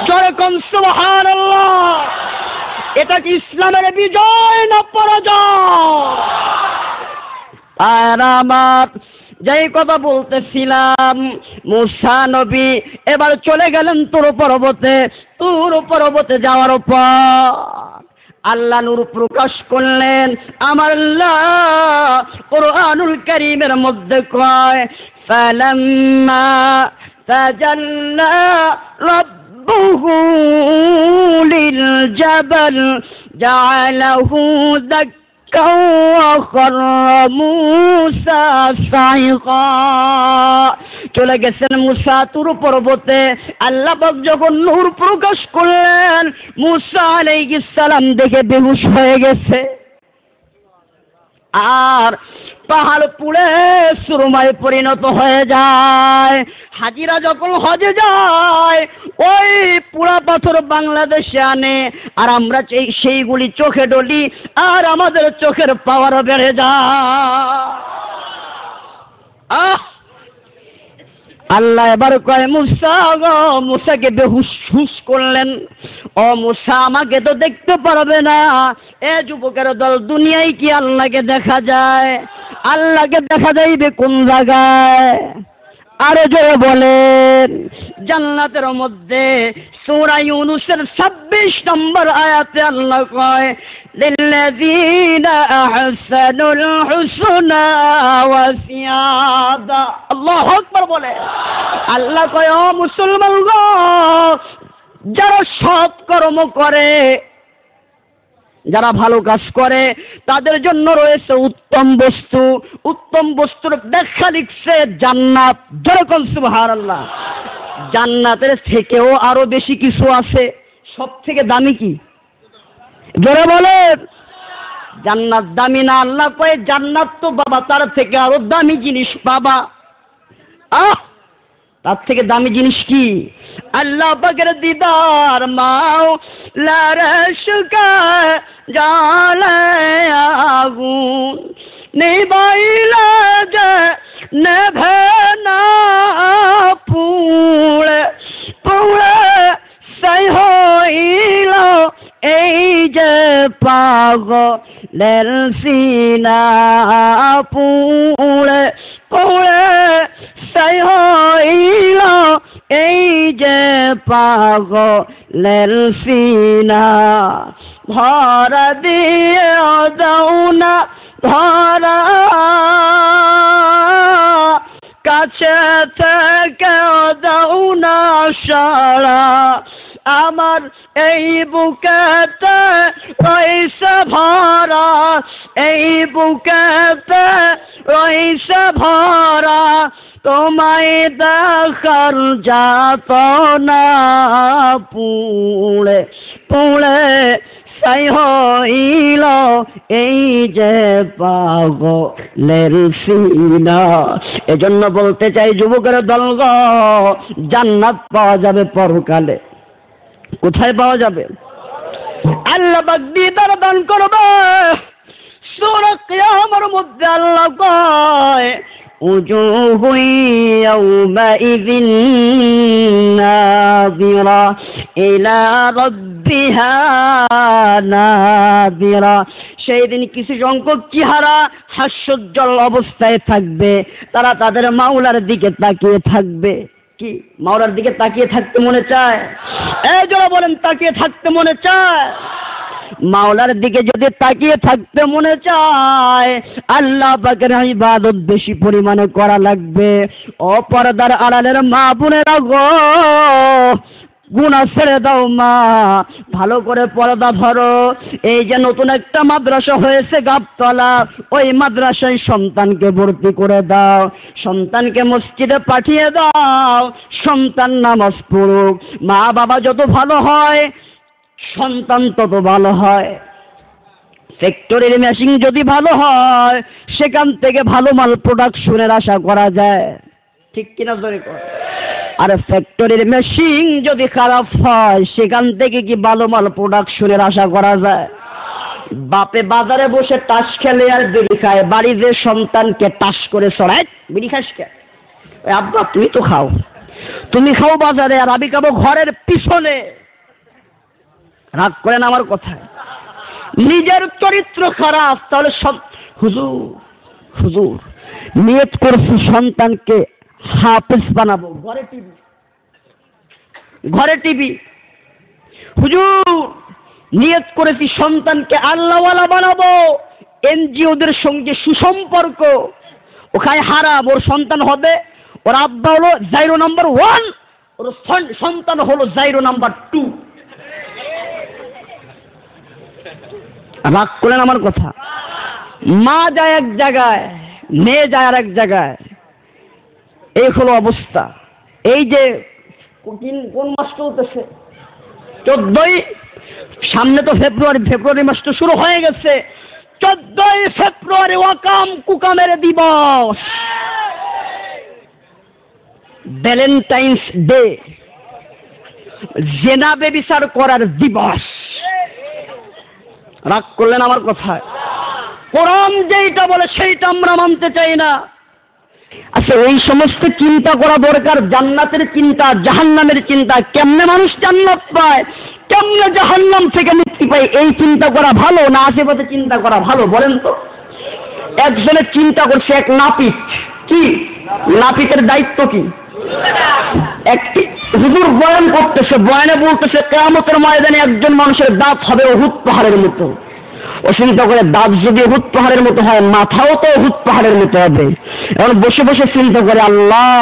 জোরে কোন সুবহানাল্লাহ। এটা কি ইসলামের বিজয় না পরাজয়? আর আমার যেই কথা বলতেছিলাম, মুসা নবী এবার চলে গেলেন তুর পর্বতে। তুর পর্বতে যাওয়ার পর আল্লাহ নূর প্রকাশ করলেন। আমার আল্লাহ কুরআনুল কারীমের মধ্যে কয় ফালাম্মা তাজাল্লা রাব্বুহু লিল জাবাল জাআলাহু দাক্কা ওয়া খাররা মূসা সাইকা। চলে গেছেন মুসা তুর পর্বতে। আল্লাহ পাক যখন নূর প্রকাশ করলেন, মুসা আলাইহিস সালাম দেখে বেহুশ হয়ে গেছে। আর পাহাড় পুড়ে সুরমায় পরিণত হয়ে যায়। হাজিরা যখন হজে যায় ওই পুরা পাথর বাংলাদেশে আনে, আর আমরা সেইগুলি চোখে ডলি, আর আমাদের চোখের পাওয়ার বেড়ে যায়। আল্লাহ এবার কয় মুসা গো, মুসাকে বেহুশ করলেন। ও মুসা, আমাকে তো দেখতে পারবে না। এ যুবকের দল, দুনিয়ায় কি আল্লাহকে দেখা যায়? আল্লাহকে দেখা যাইবে কোন জায়গায়? আরো জোরে বলেন। জান্নাতের মধ্যে সূরা ইউনূসের 26 নম্বর আয়াতে আল্লাহ কয় লিল্লাযীনা আহসানুল হুসনা ওয়া জিয়াদা। আল্লাহু আকবার বলে। আল্লাহ কয় ও মুসলমান গো, যারা সৎ কর্ম করে, যারা ভালো কাজ করে, তাদের জন্য রয়েছে উত্তম বস্তু। উত্তম বস্তুর ব্যাখ্যা লিখছে জান্নাত। যেরকম সুবহানাল্লাহ। জান্নাতের থেকেও আরো বেশি কিছু আছে। সব থেকে দামি কি? জোরে বলেন। জান্নাত দামি না? আল্লাহ কয় জান্নাত তো বাবা তার থেকে আরো দামি জিনিস পাবা। তার থেকে দামি জিনিস কি? আল্লাহ পাকের দিদার মাওলার ইশক জ্বালে আগুন, নিভাইলে যে নেভে না, পুড়ে পুড়ে ছাই হইল এই যে পাগলের সিনা, পুড়ে পুড়ে ছাই হইল এই যে পাগলের সিনা। ধরা দিয়ে দাও না ধরা, কাছে থেকে দাও না সারা, আমার এই বুকেতে রয়েছে ভরা, এই বুকেতে রয়েছে ভরা, তোমায় দেখার যাতনা, পুড়ে পুড়ে ছাই হইল এই যে পাগলের সিনা। এজন্য বলতে চাই যুবকের দল গো, জান্নাত পাওয়া যাবে পরকালে। কোথায় পাওয়া যাবে? আল্লাহ পাক দিদার দান করবে। সূরা কিয়ামার মধ্যে আল্লাহ কয় উজুহু ইয়াওমাইযিন নাযিরা ইলা রাব্বিহা নাযিরা। সেই দিন কিছু সংখ্যক চেহারা হাস্যোজ্জ্বল অবস্থায় থাকবে, তারা তাদের মাওলার দিকে তাকিয়ে থাকবে। কি মাওলার দিকে তাকিয়ে থাকতে মনে চায়? এই যারা বলেন তাকিয়ে থাকতে মনে চায়? মাওলার দিকে যদি তাকিয়ে থাকতে মনে চায়, আল্লাহ পাকের ইবাদত বেশি পরিমাণে করা লাগবে। ও পর্দার আড়ালের মা বোনেরা গো, গুনাহ ছেড়ে দাও মা, ভালো করে পর্দা ধরো। এই যে নতুন একটা মাদ্রাসা হয়েছে গাবতলা, ওই মাদ্রাসায় সন্তানকে ভর্তি করে দাও, সন্তানকে মসজিদে পাঠিয়ে দাও, সন্তান নামাজ পড়ুক। মা বাবা যত ভালো হয় সন্তান তত ভালো হয়। ফ্যাক্টরির মেশিন যদি ভালো হয়, সেখান থেকে ভালো মাল প্রোডাকশনের আশা করা যায়। ঠিক কিনা জোরে কর। আর ফ্যাক্টরির মেশিন যদি খারাপ হয়, সেখান থেকে কি ভালো মাল প্রোডাকশনের আশা করা যায়? বাপে বাজারে বসে তাস খেলে আর বিড়ি খায়, বাড়ি যে সন্তানকে তাস করে চড়ায়, বিড়ি খাস কে? আব্বা তুমি তো খাও, তুমি খাও বাজারে, আর আমি খাবো ঘরের পিছনে। রাগ করেন আমার কথায়? নিজের চরিত্র খারাপ, তাহলে সব হুজুর হুজুর নিয়ত করছি সন্তানকে হাফেজ বানাবো, ঘরে টিভি। হুজুর নিয়ত করেছি সন্তানকে আল্লাহওয়ালা বানাবো, এনজিওদের সঙ্গে সুসম্পর্ক, ওখানে হারাম, ওর সন্তান হবে, ওর আব্বা হলো 0 নাম্বার 1, ওর সন্তান হলো 0 নাম্বার 2। রাগ করলেন আমার কথা? মা যায় এক জায়গায়, মেয়ে যায় আর এক জায়গায়, এই হলো অবস্থা। এই যে কোন মাস চলতেছে? 14ই, সামনে তো ফেব্রুয়ারি মাস তো শুরু হয়ে গেছে। 14ই ফেব্রুয়ারি ওয়াকাম কুকামের দিবস, ভ্যালেন্টাইন্স ডে, জেনা বেবিচার করার দিবস। রাগ করলেন আমার কথায়? কোরআন যেইটা বলে সেইটা আমরা মানতে চাই না। আচ্ছা, এই সমস্ত চিন্তা করা দরকার, জান্নাতের চিন্তা, জাহান্নামের চিন্তা, কেমনে মানুষ জান্নাত পায়, কেমনে জাহান্নাম থেকে মুক্তি পায়, এই চিন্তা করা ভালো না আশেপাশে চিন্তা করা ভালো বলেন তো? একজনের চিন্তা করছে এক নাপিত, কি নাপিতের দায়িত্ব কি? একটি হুজুর বয়ান করতেছে, বয়ানে বলতেছে কিয়ামতের ময়দানে একজন মানুষের দাঁত হবে উহুদ পাহাড়ের মতো। ও চিন্তা করে, দাঁত যদি উহুদ পাহাড়ের মতো হয়, মাথাও তো উহুদ পাহাড়ের মতো হবে। এখন বসে বসে চিন্তা করে, আল্লাহ,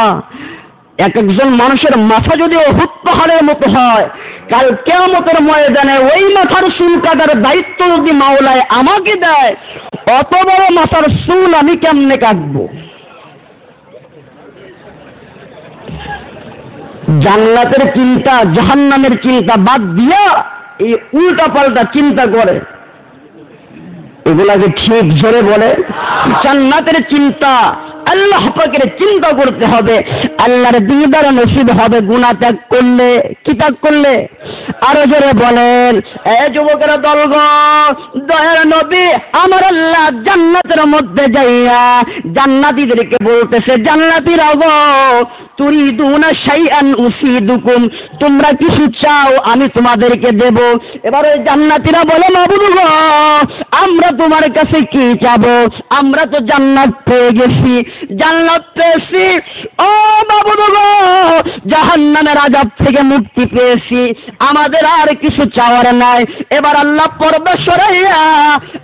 এক একজন মানুষের মাথা যদি উহুদ পাহাড়ের মতো হয়, কাল কিয়ামতের ময়দানে ওই মাথার চুল কাটার দায়িত্ব যদি মাওলায় আমাকে দেয়, অত বড় মাথার চুল আমি কেমনে কাটবো? জান্নাতের চিন্তা জাহান্নামের চিন্তা বাদ দিয়া এই উল্টা পাল্টা চিন্তা করে, এগুলাকে ঠিক জোরে বলে? জান্নাতের চিন্তা, আল্লাহ পাকের চিন্তা করতে হবে, আল্লাহর দিদার নসিব হবে গুনাহ ত্যাগ করলে। কি ত্যাগ করলে? আরো জোরে বলেন। এ যুবকেরা দলগণ, দয়ার নবী আমার আল্লাহ জান্নাতের মধ্যে যাইয়া জান্নাতীদেরকে বলতেছে, জান্নাতীরা গো, তুরিদুনা শাইআন উসিদুকুম, তোমরা কিছু চাও আমি তোমাদেরকে দেব। এবার ওই জান্নাতীরা বলে, মাবুদ গো, আমরা তোমার কাছে কি চাবো? আমরা তো জান্নাত পেয়ে গেছি, জান্নাত পেয়েছি। ও মাবুদ গো, জাহান্নামের আযাব থেকে মুক্তি পেয়েছি, আমাদের আর কিছু চাওয়ার নাই। এবার আল্লাহ পর্দা সরাইয়া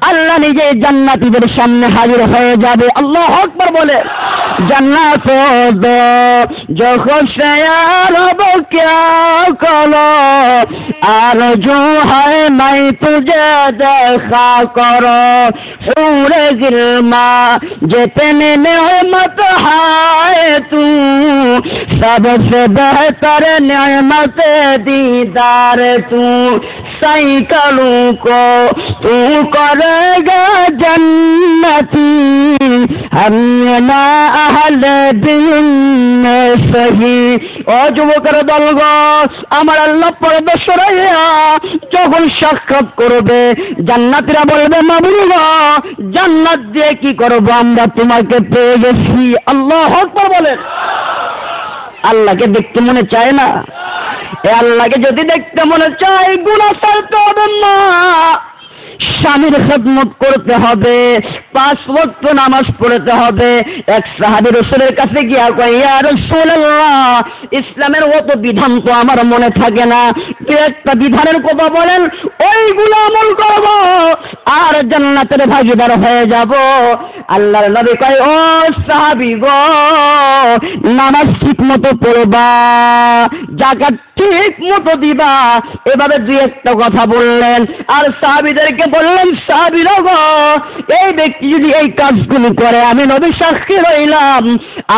আল্লাহ নিজে জান্নাতীদের সামনে হাজির হয়ে যাবে। আল্লাহু আকবার বলে। জান্নাত দো যখন শেয়ারব ক্যা কলো, আরজু হয় নাই তুঝে দেখা করো, হুরে গিলমা जितने नेमत है तू, सबसे बेहतर नेमत दीदार तू, साइकिलों को तू करेगा जन्नती, हम ना अहले दिन सही। ও যুবকের দলগণ, আমার আল্লাহ পর্দা সরাইয়া যখন সাক্ষাৎ করবে, জান্নাতীরা বলবে, মাবুদ গো, জান্নাত দিয়ে কি করবো, আমরা তোমাকে পেয়ে গেছি। আল্লাহু আকবার বলেন। আল্লাহকে দেখতে মনে চায় না? এ আল্লাহকে যদি দেখতে মনে চায়, গুনাহ ছাড়তে হবে না, স্বামীর খেদমত করতে হবে, 5 ওয়াক্ত নামাজ পড়তে হবে। এক সাহাবী রাসূলের কাছে গিয়া কয়, ইয়া রাসূলুল্লাহ, ইসলামের অত বিধান তো আমার মনে থাকে না, একটা বিধানের কথা বলেন, ওইগুলো আমল করব আর জান্নাতের ভাগীদার হয়ে যাব। আল্লাহর নবী কয়, ও সাহাবী গো, নামাজ ঠিক মতো পড়বা, যাকাত ঠিক মতো দিবা, এভাবে দুই একটা কথা বললেন। আর সাহাবীদেরকে বললেন, সাহাবীরা গো, এই ব্যক্তি যদি এই কাজগুলো করে, আমি নবী সাক্ষী রইলাম,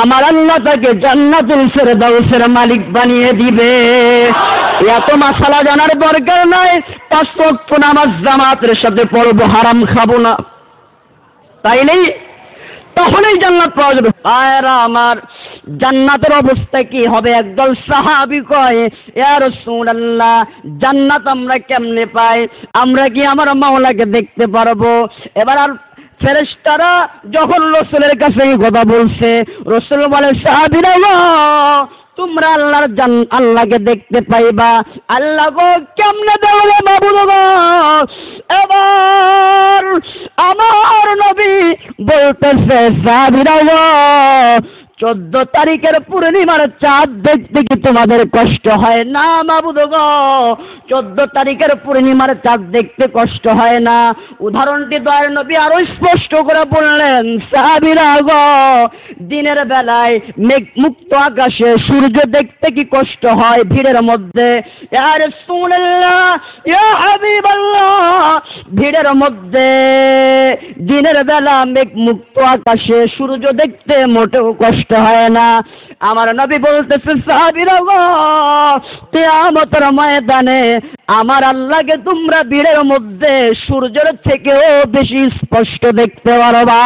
আমার আল্লাহ তাকে জান্নাতুল ফেরদাউসের মালিক বানিয়ে দিবে। এত মাসালা জানার দরকার নাই, 5 ওয়াক্ত নামাজ জামাতের সাথে পড়বো, হারাম খাবো না, তাইলেই তখনই জান্নাত পাওয়া যাবে। আয়রা আমার, জান্নাতের অবস্থা কি হবে? একদল সাহাবী কয়, ইয়া রাসূলুল্লাহ, জান্নাত আমরা কেমনে পাই? আমরা কি আমার মাওলাকে দেখতে পারবো? এবার আর ফেরেশতারা যখন রাসূলের কাছে এই কথা বলছে, রাসূল বলে, সাহাবীরা গো, তোমরা আল্লাহকে দেখতে পাইবা। আল্লাহ গো কেমনে দেখবে মাবুদ গো? এবার আমার নবী বলতেছে, সাহাবীরা গো, 14 তারিখের পূর্ণিমার চাঁদ দেখতে কি তোমাদের কষ্ট হয় না? মাবুদ গো, 14 তারিখের পূর্ণিমার চাঁদ দেখতে কষ্ট হয় না। উদাহরণটি দয়ার নবী আরো স্পষ্ট করে বললেন, সাহাবীরা গো, দিনের বেলায় মেঘ মুক্ত আকাশে সূর্য দেখতে কি কষ্ট হয় ভিড়ের মধ্যে? ইয়া রাসূলুল্লাহ, ইয়া হাবিবাল্লাহ, ভিড়ের মধ্যে দিনের বেলা মেঘ মুক্ত আকাশে সূর্য দেখতে মোটেও কষ্ট হয় না। আমার নবী বলতেছে, সাহাবীরা গো, কিয়ামতের ময়দানে আমার আল্লাহকে তোমরা ভিড়ের মধ্যে সূর্যের থেকেও বেশি স্পষ্ট দেখতে পারবা।